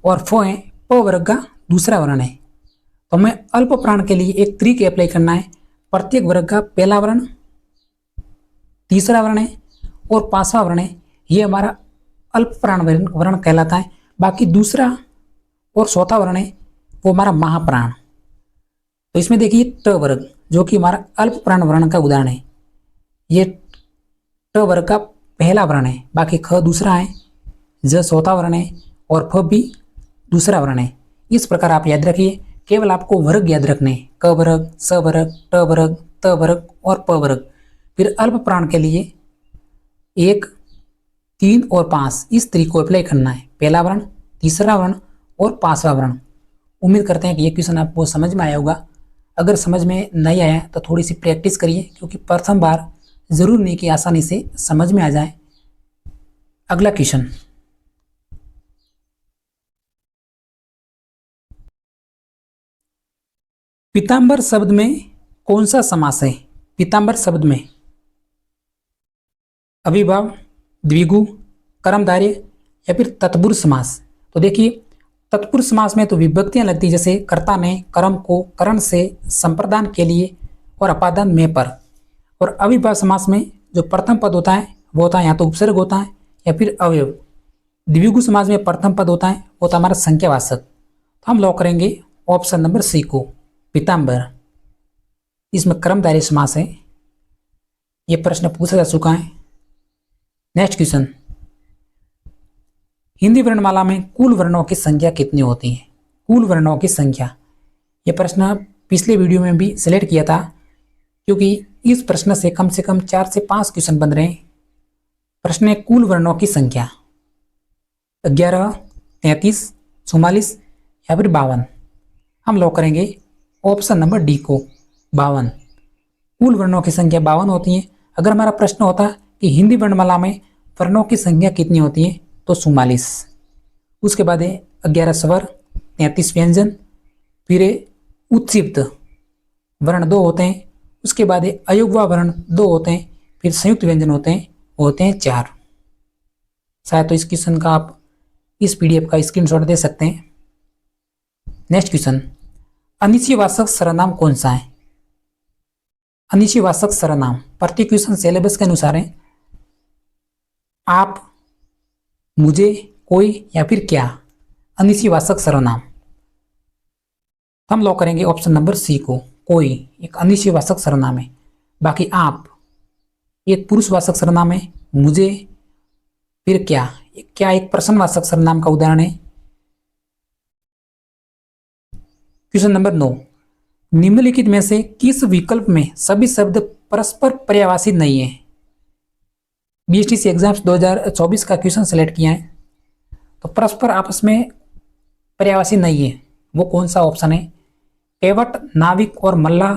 और फ है प वर्ग का दूसरा वर्ण है। तो हमें अल्प प्राण के लिए एक ट्रिक अप्लाई करना है। प्रत्येक वर्ग का पहला वर्ण, तीसरा वर्ण है और 5वां वर्ण है, ये हमारा अल्प प्राण वर्ण कहलाता है। बाकी दूसरा और चौथा वर्ण है वो हमारा महाप्राण। तो इसमें देखिए ट वर्ग जो कि हमारा अल्प प्राण वर्ण का उदाहरण है। ये ट वर्ग का पहला वर्ण है। बाकी ख दूसरा है, ज चौथा वर्ण है और फ भी दूसरा वर्ण है। इस प्रकार आप याद रखिए केवल आपको वर्ग याद रखने हैं, क वर्ग, स वर्ग, ट वर्ग, त वर्ग और प वर्ग। फिर अल्प प्राण के लिए 1, 3 और 5 इस तरीके को अप्लाई करना है, पहला वर्ण, तीसरा वर्ण और पांचवा वर्ण। उम्मीद करते हैं कि ये क्वेश्चन आपको समझ में आया होगा। अगर समझ में नहीं आया तो थोड़ी सी प्रैक्टिस करिए, क्योंकि प्रथम बार जरूर नहीं कि आसानी से समझ में आ जाए। अगला क्वेश्चन, पीताम्बर शब्द में कौन सा समास है? पीताम्बर शब्द में अविभाव, द्विगु, कर्मधारय या फिर तत्पुरुष समास। तो देखिए, तत्पुरुष समास में तो विभक्तियां लगती है, जैसे कर्ता ने कर्म को करण से संप्रदान के लिए और अपादान में पर। और अविभाव समास में जो प्रथम पद होता है वो होता है या तो उपसर्ग होता है या फिर अवयव। द्विगु समास में प्रथम पद होता है वो होता है हमारा संख्यावाचक। तो हम लॉक करेंगे ऑप्शन नंबर सी को, पीताम्बर। इसमें कर्मधारय समास है। ये प्रश्न पूछा जा चुका है। नेक्स्ट क्वेश्चन, हिंदी वर्णमाला में कुल वर्णों की संख्या कितनी होती है? कुल वर्णों की संख्या, यह प्रश्न पिछले वीडियो में भी सिलेक्ट किया था, क्योंकि इस प्रश्न से कम 4 से 5 क्वेश्चन बन रहे हैं। प्रश्न है कुल वर्णों की संख्या 11, 33, 44 या फिर 52। हम लॉक करेंगे ऑप्शन नंबर डी को, 52। कुल वर्णों की संख्या 52 होती है। अगर हमारा प्रश्न होता कि हिंदी वर्णमाला में वर्णों की संख्या कितनी होती है तो 44। उसके बाद है 11 स्वर, 33 व्यंजन, फिर उत्सिप्त वर्ण 2 होते हैं। उसके बाद अयुग्मा वर्ण 2 होते हैं, फिर संयुक्त व्यंजन होते हैं 4। शायद तो इस क्वेश्चन का आप इस पीडीएफ का स्क्रीनशॉट दे सकते हैं। नेक्स्ट क्वेश्चन, अनिश्चयवाचक सर्वनाम कौन सा है? अनिश्चयवाचक सर्वनाम प्रति क्वेश्चन सिलेबस के अनुसार है आप, मुझे, कोई या फिर क्या। अनिश्चयवाचक सर्वनाम हम लॉक करेंगे ऑप्शन नंबर सी को, कोई एक अनिश्चयवाचक सर्वनाम है। बाकी आप एक पुरुषवाचक सर्वनाम है, मुझे, फिर क्या एक प्रश्नवाचक सर्वनाम का उदाहरण है। क्वेश्चन नंबर 9, निम्नलिखित में से किस विकल्प में सभी शब्द परस्पर पर्यायवाची नहीं है? बीएसटीसी एग्जाम्स 2024 का क्वेश्चन सेलेक्ट किया है। तो परस्पर आपस में पर्यायवाची नहीं है, वो कौन सा ऑप्शन है? केवट, नाविक और मल्ला।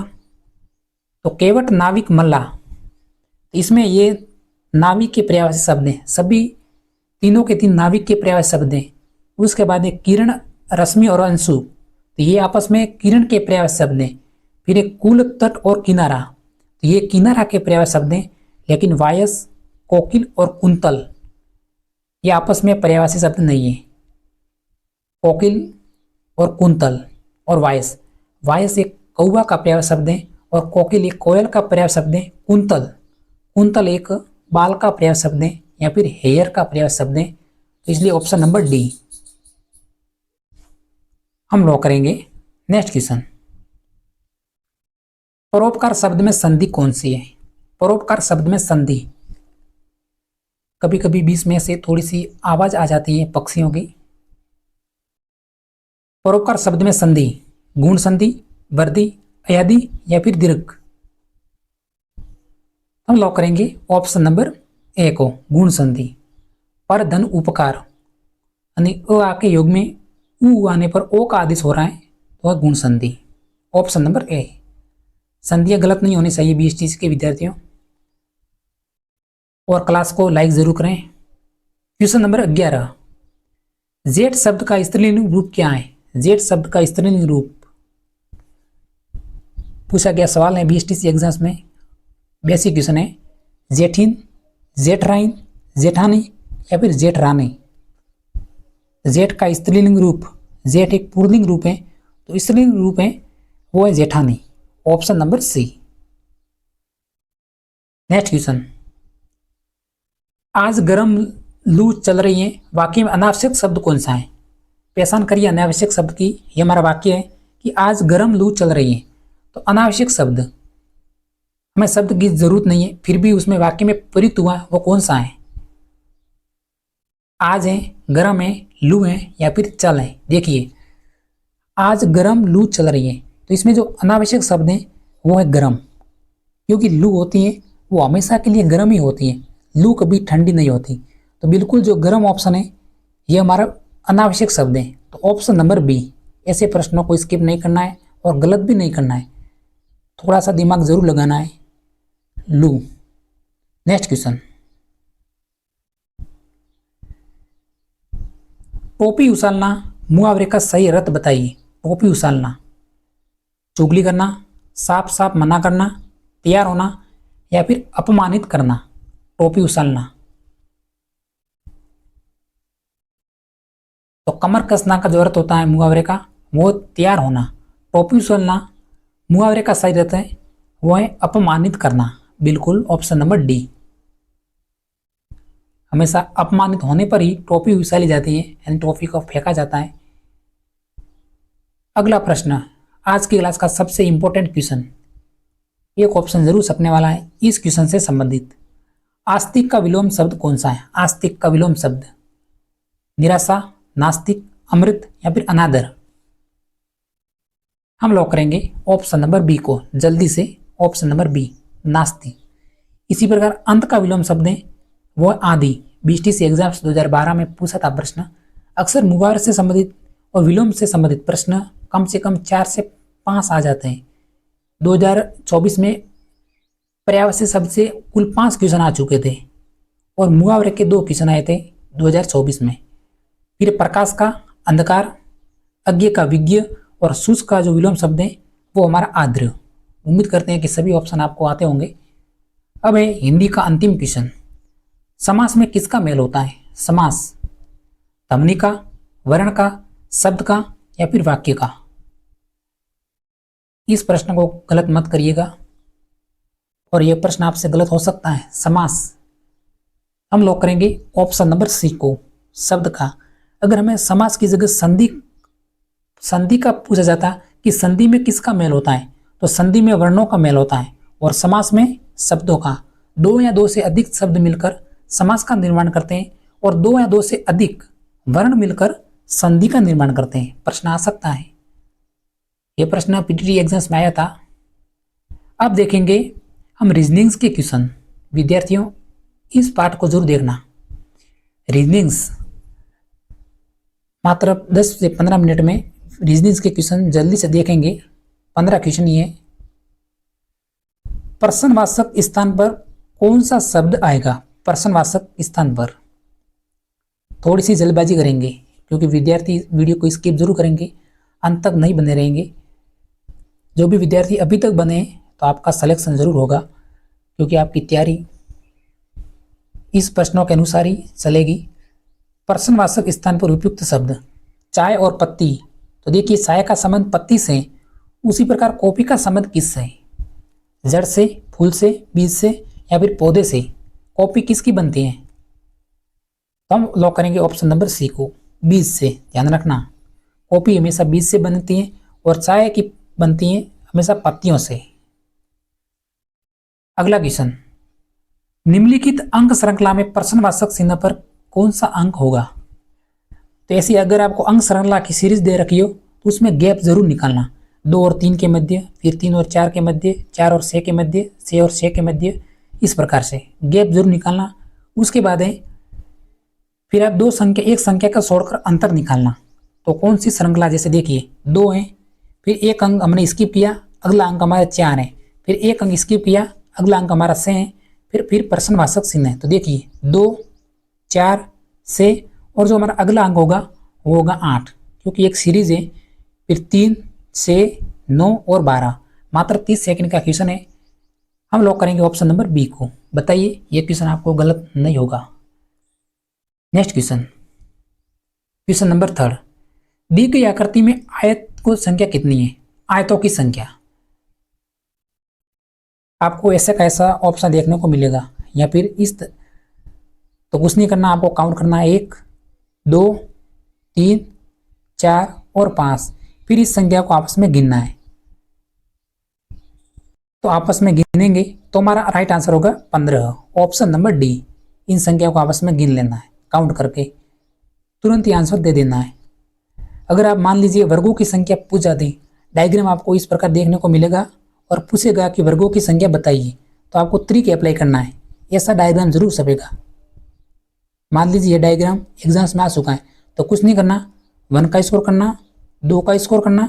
तो केवट, नाविक, मल्ला, इसमें ये नाविक के पर्यायवाची शब्द हैं, सभी तीनों के तीन नाविक के पर्यायवाची शब्द हैं। उसके बाद एक किरण, रश्मि और अंशु, तो ये आपस में किरण के पर्यायवाची शब्द हैं। फिर एक कुल, तट और किनारा, तो ये किनारा के पर्यायवाची शब्द हैं। लेकिन वायस, कोकिल और कुंतल ये आपस में पर्यायवाची शब्द नहीं है। कोकिल और कुंतल और वायस, वायस एक कौवा का पर्यायवाची शब्द है और कोकिल एक कोयल का पर्यायवाची शब्द है। कुंतल एक बाल का पर्यायवाची शब्द है या फिर हेयर का पर्यायवाची शब्द है। तो इसलिए ऑप्शन नंबर डी हम लॉक करेंगे। नेक्स्ट क्वेश्चन, परोपकार शब्द में संधि कौन सी है? परोपकार शब्द में संधि, कभी कभी बीच में से थोड़ी सी आवाज आ जाती है पक्षियों की। परोपकार शब्द में संधि गुण संधि, वर्धी, अयादि या फिर दीर्घ। हम लॉक करेंगे ऑप्शन नंबर ए को, गुण संधि। पर धन उपकार यानी अ आके योग में उ आने पर ओ का आदेश हो रहा है तो वह गुण संधि, ऑप्शन नंबर ए। संधियां गलत नहीं होनी चाहिए बीएसटीसी के विद्यार्थियों। और क्लास को लाइक जरूर करें। क्वेश्चन नंबर 11, जेठ शब्द का स्त्रीलिंग रूप क्या है? जेठ शब्द का स्त्रीलिंग रूप पूछा गया सवाल है बीएसटीसी एग्जाम्स में। बेसिक क्वेश्चन है। जेठिन, जेठराइन, जेठानी या फिर जेठरानी। जेठ का स्त्रीलिंग रूप, जेठ एक पुल्लिंग रूप है तो स्त्रीलिंग रूप है वो है जेठानी, option number C. Next question, आज गर्म लू चल रही है, वाक्य में अनावश्यक शब्द कौन सा है? पहचान करिए अनावश्यक शब्द की। ये हमारा वाक्य है कि आज गर्म लू चल रही है। तो अनावश्यक शब्द, हमें शब्द की जरूरत नहीं है, फिर भी उसमें वाक्य में प्रयुक्त हुआ वो कौन सा है? आज है, गर्म है, लू है या फिर चल है। देखिए आज गर्म लू चल रही है, तो इसमें जो अनावश्यक शब्द हैं वो है गर्म, क्योंकि लू होती है वो हमेशा के लिए गर्म ही होती है, लू कभी ठंडी नहीं होती। तो बिल्कुल जो गर्म ऑप्शन है ये हमारा अनावश्यक शब्द है, तो ऑप्शन नंबर बी। ऐसे प्रश्नों को स्किप नहीं करना है और गलत भी नहीं करना है, थोड़ा सा दिमाग जरूर लगाना है। लू। नेक्स्ट क्वेश्चन, टोपी उछालना मुहावरे का सही अर्थ बताइए। टोपी उछालना, चुगली करना, साफ साफ मना करना, तैयार होना या फिर अपमानित करना। टोपी उछालना, तो कमर कसना का जो अर्थ होता है मुहावरे का वो तैयार होना। टोपी उछालना मुहावरे का सही अर्थ है वो है अपमानित करना। बिल्कुल ऑप्शन नंबर डी। हमेशा अपमानित होने पर ही टोपी उछाली जाती है, यानी टोपी को फेंका जाता है। अगला प्रश्न, आज की क्लास का सबसे इंपॉर्टेंट क्वेश्चन, एक ऑप्शन जरूर छपने वाला है इस क्वेश्चन से संबंधित। आस्तिक का विलोम शब्द कौन सा है? आस्तिक का विलोम शब्द निराशा, नास्तिक, अमृत या फिर अनादर। हम लॉक करेंगे ऑप्शन नंबर बी को, जल्दी से ऑप्शन नंबर बी, नास्तिक। इसी प्रकार अंत का विलोम शब्द है वो आदि। बीटीसी एग्जाम्स 2012 में पूछा था प्रश्न। अक्सर मुहावरे से संबंधित और विलोम से संबंधित प्रश्न कम से कम 4 से 5 आ जाते हैं। 2024 में पर्यावरण शब्द से कुल 5 क्वेश्चन आ चुके थे और मुहावरे के 2 क्वेश्चन आए थे 2024 में। फिर प्रकाश का अंधकार, अज्ञ का विज्ञ और शुष्क का जो विलोम शब्द है वो हमारा आर्द्र। उम्मीद करते हैं कि सभी ऑप्शन आपको आते होंगे। अब है हिंदी का अंतिम क्वेश्चन, समास में किसका मेल होता है? समास ध्वनि का, वर्ण का, शब्द का या फिर वाक्य का। इस प्रश्न को गलत मत करिएगा और यह प्रश्न आपसे गलत हो सकता है। समास हम लोग करेंगे ऑप्शन नंबर सी को, शब्द का। अगर हमें समास की जगह संधि का पूछा जाता कि संधि में किसका मेल होता है, तो संधि में वर्णों का मेल होता है और समास में शब्दों का। 2 या 2 से अधिक शब्द मिलकर समास का निर्माण करते हैं और 2 या 2 से अधिक वर्ण मिलकर संधि का निर्माण करते हैं। प्रश्न आ सकता है, यह प्रश्न पीटीटी एग्जाम्स में आया था। अब देखेंगे हम रीजनिंग्स के क्वेश्चन। विद्यार्थियों इस पाठ को जरूर देखना। रीजनिंग्स मात्र 10 से 15 मिनट में रीजनिंग्स के क्वेश्चन जल्दी से देखेंगे। 15 क्वेश्चन ये। प्रश्नवाचक स्थान पर कौन सा शब्द आएगा? प्रश्नवाचक स्थान पर थोड़ी सी जल्दबाजी करेंगे क्योंकि विद्यार्थी वीडियो को स्किप जरूर करेंगे, अंत तक नहीं बने रहेंगे। जो भी विद्यार्थी अभी तक बने तो आपका सिलेक्शन जरूर होगा, क्योंकि आपकी तैयारी इस प्रश्नों के अनुसार ही चलेगी। प्रश्नवाचक स्थान पर उपयुक्त शब्द चाय और पत्ती। तो देखिए, चाय का संबंध पत्ती से, उसी प्रकार कॉफी का संबंध किससे है? जड़ से, फूल से, बीज से या फिर पौधे से। कॉफी किसकी बनती है? तो हम लॉक करेंगे ऑप्शन नंबर सी को, बीज से। ध्यान रखना, कॉफी हमेशा बीज से बनती है और चाय की बनती है हमेशा पत्तियों से। अगला क्वेश्चन, निम्नलिखित अंक श्रृंखला में प्रश्नवाचक चिन्ह पर कौन सा अंक होगा? तो ऐसी अगर आपको अंक श्रृंखला की सीरीज दे रखी हो तो उसमें गैप जरूर निकालना। 2 और 3 के मध्य, फिर 3 और 4 के मध्य, 4 और 6 के मध्य, 6 और 6 के मध्य, इस प्रकार से गैप जरूर निकालना। उसके बाद है फिर आप एक संख्या का छोड़कर अंतर निकालना। तो कौन सी श्रृंखला? जैसे देखिए 2 है, फिर एक अंक हमने स्किप किया, अगला अंक हमारा 4 है, फिर एक अंक स्किप किया, अगला अंक हमारा 6 है, फिर प्रश्नवाचक चिन्ह है। तो देखिए 2, 4, 6 और जो हमारा अगला अंक होगा वो होगा 8, क्योंकि एक सीरीज है। फिर 3, 6, 9 और 12, मात्र 30 सेकंड का क्वेश्चन है। हम लॉक करेंगे ऑप्शन नंबर बी को। बताइए ये क्वेश्चन आपको गलत नहीं होगा। नेक्स्ट क्वेश्चन, क्वेश्चन नंबर 3, दी गई आकृति में आयत को संख्या कितनी है? आयतों की संख्या। आपको ऐसा कैसा ऑप्शन देखने को मिलेगा, या फिर इस तो कुछ नहीं करना, आपको काउंट करना है 1, 2, 3, 4 और 5। फिर इस संख्या को आपस में गिनना है। तो आपस में गिनेंगे तो हमारा राइट आंसर होगा 15, ऑप्शन नंबर डी। इन संख्या को आपस में गिन लेना है, काउंट करके तुरंत ही आंसर दे देना है। अगर आप मान लीजिए वर्गों की संख्या पूछ जाती, डायग्राम आपको इस प्रकार देखने को मिलेगा और पूछेगा कि वर्गों की संख्या बताइए, तो आपको ट्रिक अप्लाई करना है, ऐसा डायग्राम जरूर छपेगा। मान लीजिए ये डायग्राम एग्जाम्स में आ चुका है, तो कुछ नहीं करना, 1 का स्कोर करना, 2 का स्कोर करना,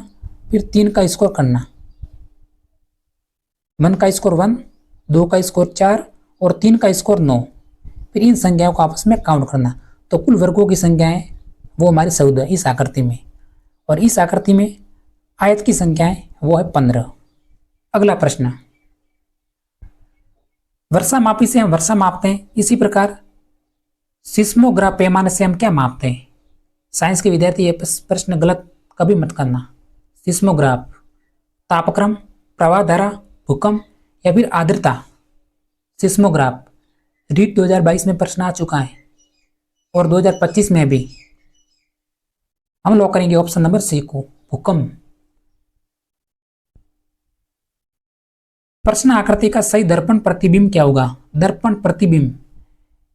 फिर 3 का स्कोर करना। 1 का स्कोर 1, 2 का स्कोर 4 और 3 का स्कोर 9। फिर इन संख्याओं को आपस में काउंट करना, तो कुल वर्गों की संख्याएं वो हमारी 14 इस आकृति में, और इस आकृति में आयत की संख्याएं वो है 15। अगला प्रश्न, वर्षा मापी से हम वर्षा मापते हैं, इसी प्रकार सिस्मोग्राफ पैमाने से हम क्या मापते हैं। साइंस के विद्यार्थी ये प्रश्न गलत कभी मत करना। सिस्मोग्राफ तापक्रम, प्रवाह धारा, भूकंप या फिर आर्द्रता। सिस्मोग्राफ रीट 2022 में प्रश्न आ चुका है और 2025 में भी। हम लॉक करेंगे ऑप्शन नंबर सी को, भूकंप। प्रश्न आकृति का सही दर्पण प्रतिबिंब क्या होगा। दर्पण प्रतिबिंब,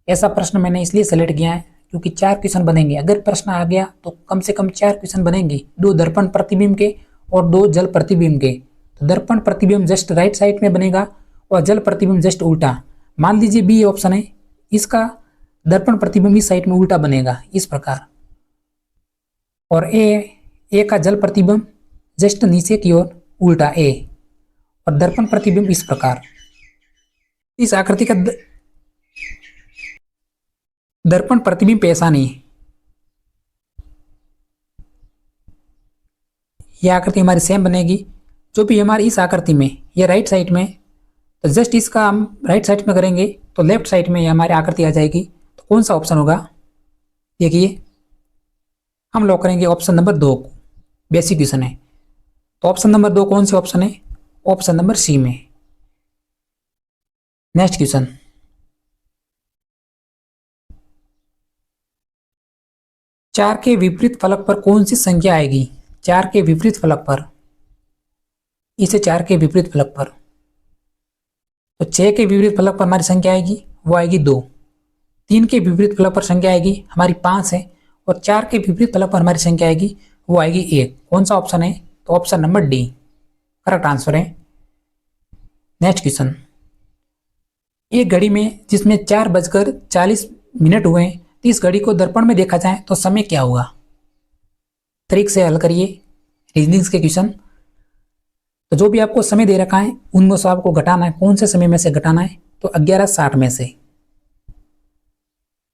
ऐसा प्रश्न मैंने इसलिए सेलेक्ट किया है क्योंकि 4 क्वेश्चन बनेंगे। अगर प्रश्न आ गया तो कम से कम 4 क्वेश्चन बनेंगे, 2 दर्पण प्रतिबिंब के और 2 जल प्रतिबिंब के। तो दर्पण प्रतिबिंब जस्ट राइट साइड में बनेगा और जल प्रतिबिंब जस्ट उल्टा। मान लीजिए बी ऑप्शन है, इसका दर्पण प्रतिबिंब इस साइड में उल्टा बनेगा इस प्रकार, और ए का जल प्रतिबिंब जस्ट नीचे की ओर उल्टा ए, और दर्पण प्रतिबिंब इस प्रकार। इस आकृति का दर्पण प्रतिबिंब ऐसा नहीं है। यह आकृति हमारी सेम बनेगी। जो भी हमारी इस आकृति में ये राइट साइड में, तो जस्ट इसका हम राइट साइड में करेंगे तो लेफ्ट साइड में ये हमारी आकृति आ जाएगी। तो कौन सा ऑप्शन होगा, देखिए हम लॉक करेंगे ऑप्शन नंबर 2 को, बेसिक क्वेश्चन है। तो ऑप्शन नंबर 2 कौन से ऑप्शन है, ऑप्शन नंबर सी में। नेक्स्ट क्वेश्चन, चार के विपरीत फलक पर कौन सी संख्या आएगी। 4 के विपरीत फलक पर, इसे 4 के विपरीत फलक पर, तो 6 के विपरीत फलक पर हमारी संख्या आएगी वो आएगी 2। 3 के विपरीत फलक पर संख्या आएगी हमारी 5 है, और 4 के विपरीत फलक पर हमारी संख्या आएगी वो आएगी 1। कौन सा ऑप्शन है, तो option number D correct answer है। नेक्स्ट क्वेश्चन, एक घड़ी में जिसमें 4:40 हुए हैं, तो इस घड़ी को दर्पण में देखा जाए तो समय क्या होगा। ट्रिक से हल करिए रीजनिंग्स के क्वेश्चन। तो जो भी आपको समय दे रखा है उनमें से आपको घटाना है। कौन से समय में से घटाना है, तो 11:60 में से।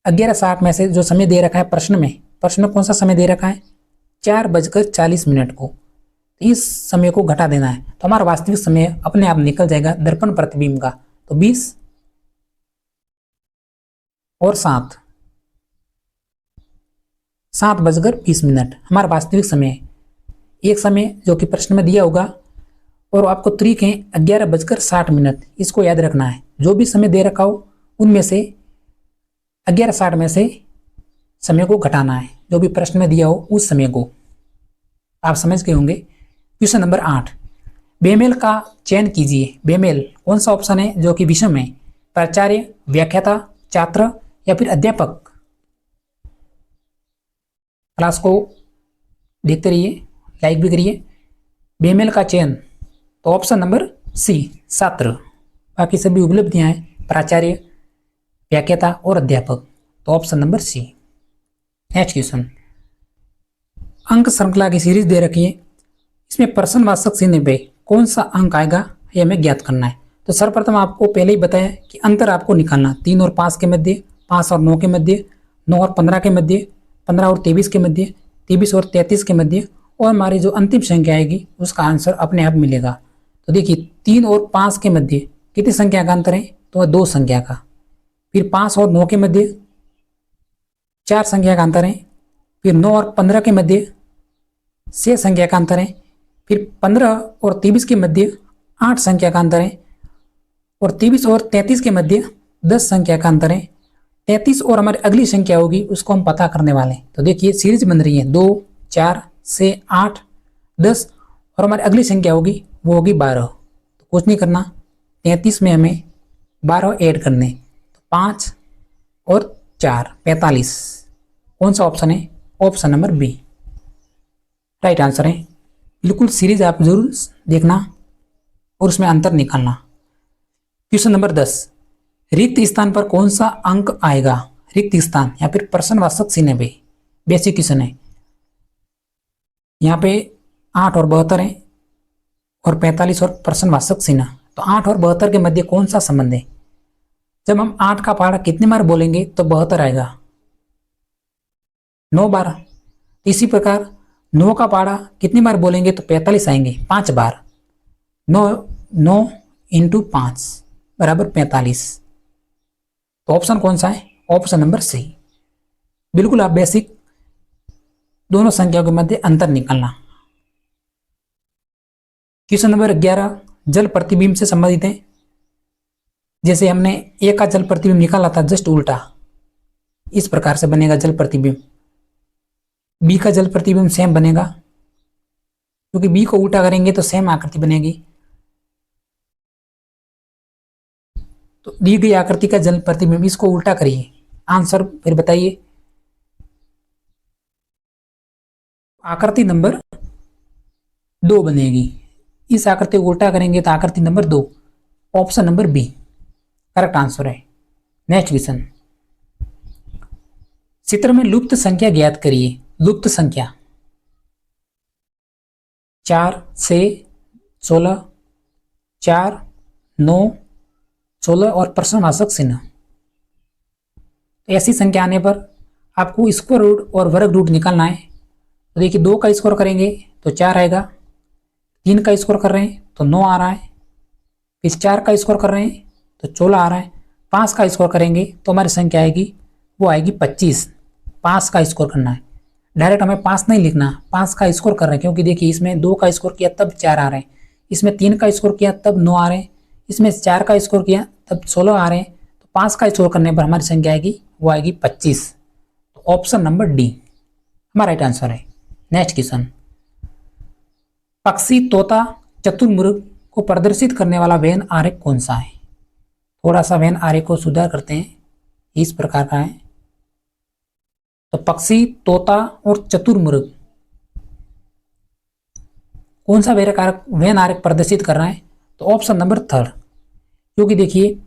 11:60 में से जो समय दे रखा है प्रश्न में कौन सा समय दे रखा है, 4:40 को, तो इस समय को घटा देना है। तो हमारा वास्तविक समय अपने आप निकल जाएगा दर्पण प्रतिबिंब का। तो 20 और 7, 7:20 हमारा वास्तविक समय है। एक समय जो कि प्रश्न में दिया होगा, और आपको ट्रिक है 11:60, इसको याद रखना है। जो भी समय दे रखा हो उनमें से 11:60 में से समय को घटाना है, जो भी प्रश्न में दिया हो उस समय को। आप समझ गए होंगे। क्वेश्चन नंबर 8, बेमेल का चयन कीजिए। बेमेल कौन सा ऑप्शन है जो कि विषम है, प्राचार्य, व्याख्याता, छात्र या फिर अध्यापक। क्लास को देखते रहिए, लाइक भी करिए। बेमेल का चयन, तो ऑप्शन नंबर सी छात्र। बाकी सभी उपलब्धियां हैं प्राचार्य, व्याख्याता और अध्यापक, तो option number C. Next question, अंक श्रृंखला की सीरीज दे रखी है, इसमें प्रश्नवाचक चिन्ह पे कौन सा अंक आएगा ये हमें ज्ञात करना है। तो सर्वप्रथम आपको पहले ही बताया कि अंतर आपको निकालना 3 और 5 के मध्य, 5 और 9 के मध्य, 9 और 15 के मध्य, 15 और 23 के मध्य, 23 और 33 के मध्य, और हमारी जो अंतिम संख्या आएगी उसका आंसर अपने आप मिलेगा। तो देखिए 3 और 5 के मध्य कितनी संख्या का अंतर है, तो 2 संख्या का। फिर 5 और 9 के मध्य 4 संख्या का अंतर है। फिर 9 और 15 के मध्य 6 संख्या का अंतर है। फिर 15 और 23 के मध्य 8 संख्या का अंतर है, और 23 और 33 के मध्य 10 संख्या का अंतर है। 33 और हमारी अगली संख्या होगी उसको हम पता करने वाले हैं। तो देखिए सीरीज बन रही है 2, 4, 6, 8, 10, और हमारी अगली संख्या होगी वो होगी 12। तो कुछ नहीं करना, 33 में हमें 12 ऐड करने, तो 5 और 4 45। कौन सा ऑप्शन है, option number B. Right answer है। बिल्कुल सीरीज आप जरूर देखना और उसमें अंतर निकालना। क्वेश्चन नंबर 10, रिक्त स्थान पर कौन सा अंक आएगा? रिक्त स्थान या फिर प्रश्नवाचक चिन्ह पे बेसिक क्वेश्चन है। यहाँ पे 8 और 72 है और 45 और प्रश्नवाचक चिन्ह। तो 8 और 72 के मध्य कौन सा संबंध है? जब हम 8 का पहाड़ा कितनी बार बोलेंगे तो 72 आएगा, 9 बार। इसी प्रकार 9 का पहाड़ा कितनी बार बोलेंगे तो 45 आएंगे, 5 बार। 9 इंटू 5 बराबर 45। तो ऑप्शन कौन सा है? Option number C. बिल्कुल आप बेसिक दोनों संख्याओं के मध्य अंतर निकालना। क्वेश्चन नंबर 11 जल प्रतिबिंब से संबंधित है। जैसे हमने ए का जल प्रतिबिंब निकाला था, जस्ट उल्टा इस प्रकार से बनेगा जल प्रतिबिंब। बी का जल प्रतिबिंब सेम बनेगा, क्योंकि बी को उल्टा करेंगे तो सेम आकृति बनेगी। तो दी गई आकृति का जल प्रतिबिंब, इसको उल्टा करिए, आंसर फिर बताइए। आकृति नंबर 2 बनेगी। इस आकृति को उल्टा करेंगे तो आकृति number 2, option number B correct answer है। नेक्स्ट क्वेश्चन, चित्र में लुप्त संख्या ज्ञात करिए। लुप्त संख्या 4, 6, 16, 4, 9, 16 और प्रश्नवाचक चिन्ह। ऐसी संख्या आने पर आपको स्क्वायर रूट और वर्ग रूट निकालना है। तो देखिए 2 का स्क्वायर करेंगे तो 4 आएगा, 3 का स्क्वायर कर रहे हैं तो 9 आ रहा है, फिर 4 का स्क्वायर कर रहे हैं तो 16 आ रहा है, 5 का स्क्वायर करेंगे तो हमारी संख्या आएगी, वो आएगी 25। 5 का स्क्वायर करना है, डायरेक्ट हमें 5 नहीं लिखना, 5 का स्क्वायर कर रहे हैं, क्योंकि देखिए इसमें 2 का स्क्वायर किया तब 4 आ रहे हैं, इसमें 3 का स्क्वायर किया तब 9 आ रहे हैं, इसमें 4 का स्क्वायर किया तब 16 आ रहे हैं। तो 5 का स्क्वायर करने पर हमारी संख्या आएगी, वो आएगी 25। तो ऑप्शन नंबर डी हमारा राइट आंसर है। नेक्स्ट क्वेश्चन, पक्षी, तोता, चतुर्मुर्ग को प्रदर्शित करने वाला वेन आरेख कौन सा है? थोड़ा सा वेन आरेख को सुधार करते हैं, इस प्रकार का है। तो पक्षी, तोता और चतुर्मुर्ग कौन सा वेन आरेख प्रदर्शित कर रहा है? तो ऑप्शन नंबर 3, क्योंकि देखिए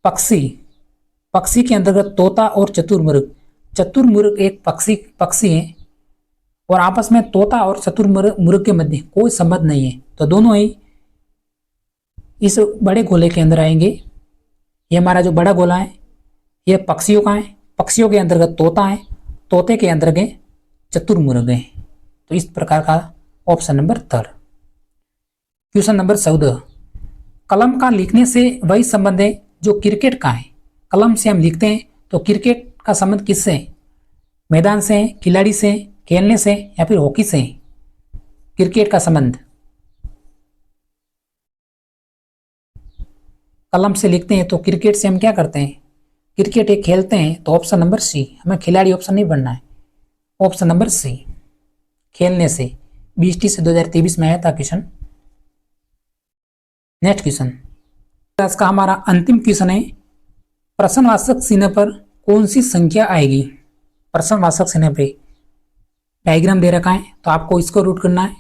पक्षी के अंतर्गत तोता और चतुर्मुर्ग एक पक्षी है और आपस में तोता और चतुर्मुर्ग के मध्य कोई संबंध नहीं है। तो दोनों ही इस बड़े गोले के अंदर आएंगे। ये हमारा जो बड़ा गोला है ये पक्षियों का है, पक्षियों के अंतर्गत तोता है, तोते के अंतर्गत चतुर्मुर्ग है। तो इस प्रकार का ऑप्शन नंबर 3। क्वेश्चन नंबर 14, कलम का लिखने से वही संबंध है जो क्रिकेट का है। कलम से हम लिखते हैं तो क्रिकेट का संबंध किससे है? मैदान से, खिलाड़ी से, खेलने से या फिर हॉकी से? क्रिकेट का संबंध कलम से लिखते हैं तो क्रिकेट से हम क्या करते हैं? क्रिकेट एक खेलते हैं। तो ऑप्शन नंबर सी, हमें खिलाड़ी ऑप्शन नहीं बनना है, ऑप्शन नंबर सी खेलने से। 20 से 2023 में आया था क्वेश्चन। नेक्स्ट क्वेश्चन, आज का हमारा अंतिम क्वेश्चन है, प्रश्नवाचक चिन्ह पर कौन सी संख्या आएगी? प्रश्नवाचक चिन्ह पे डायग्राम दे रखा है, तो आपको इसको रूट करना है,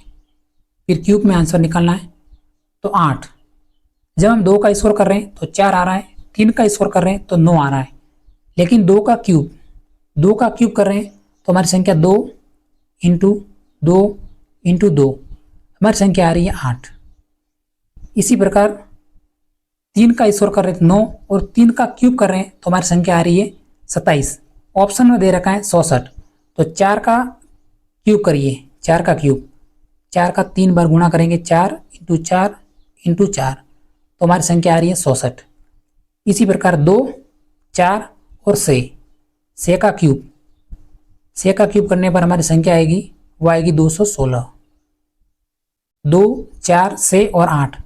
फिर क्यूब में आंसर निकालना है। तो 8, जब हम 2 का स्क्वायर कर रहे हैं तो 4 आ रहा है, 3 का स्क्वायर कर रहे हैं तो 9 आ रहा है, लेकिन 2 का क्यूब कर रहे हैं तो हमारी संख्या 2 इंटू 2 इंटू 2, हमारी संख्या आ रही है 8। इसी प्रकार 3 का स्क्वायर कर रहे हैं 9 और 3 का क्यूब कर रहे हैं तो हमारी संख्या आ रही है 27। ऑप्शन में दे रखा है 64। तो 4 का क्यूब करिए, 4 का क्यूब, 4 का 3 बार गुणा करेंगे, 4 इंटू 4 इंटू 4, तो हमारी संख्या आ रही है 66। इसी प्रकार 2, 4 और 6 का क्यूब करने पर हमारी संख्या आएगी, वो आएगी 216। 2, 4, 6 और 8,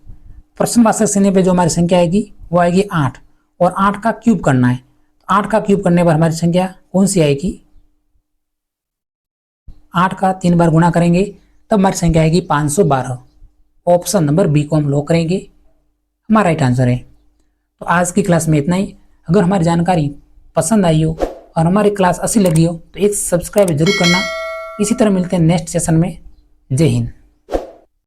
प्रश्नवाचक चिन्ह पे जो हमारी संख्या आएगी वो आएगी 8, और 8 का क्यूब करना है। 8 का क्यूब करने पर हमारी संख्या कौन सी आएगी? 8 का 3 बार गुणा करेंगे तब हमारी संख्या आएगी 512। ऑप्शन नंबर बी को हम लॉक करेंगे, हमारा राइट आंसर है। तो आज की क्लास में इतना ही। अगर हमारी जानकारी पसंद आई हो और हमारी क्लास अच्छी लगी हो तो एक सब्सक्राइब जरूर करना। इसी तरह मिलते हैं नेक्स्ट सेशन में। जय हिंद।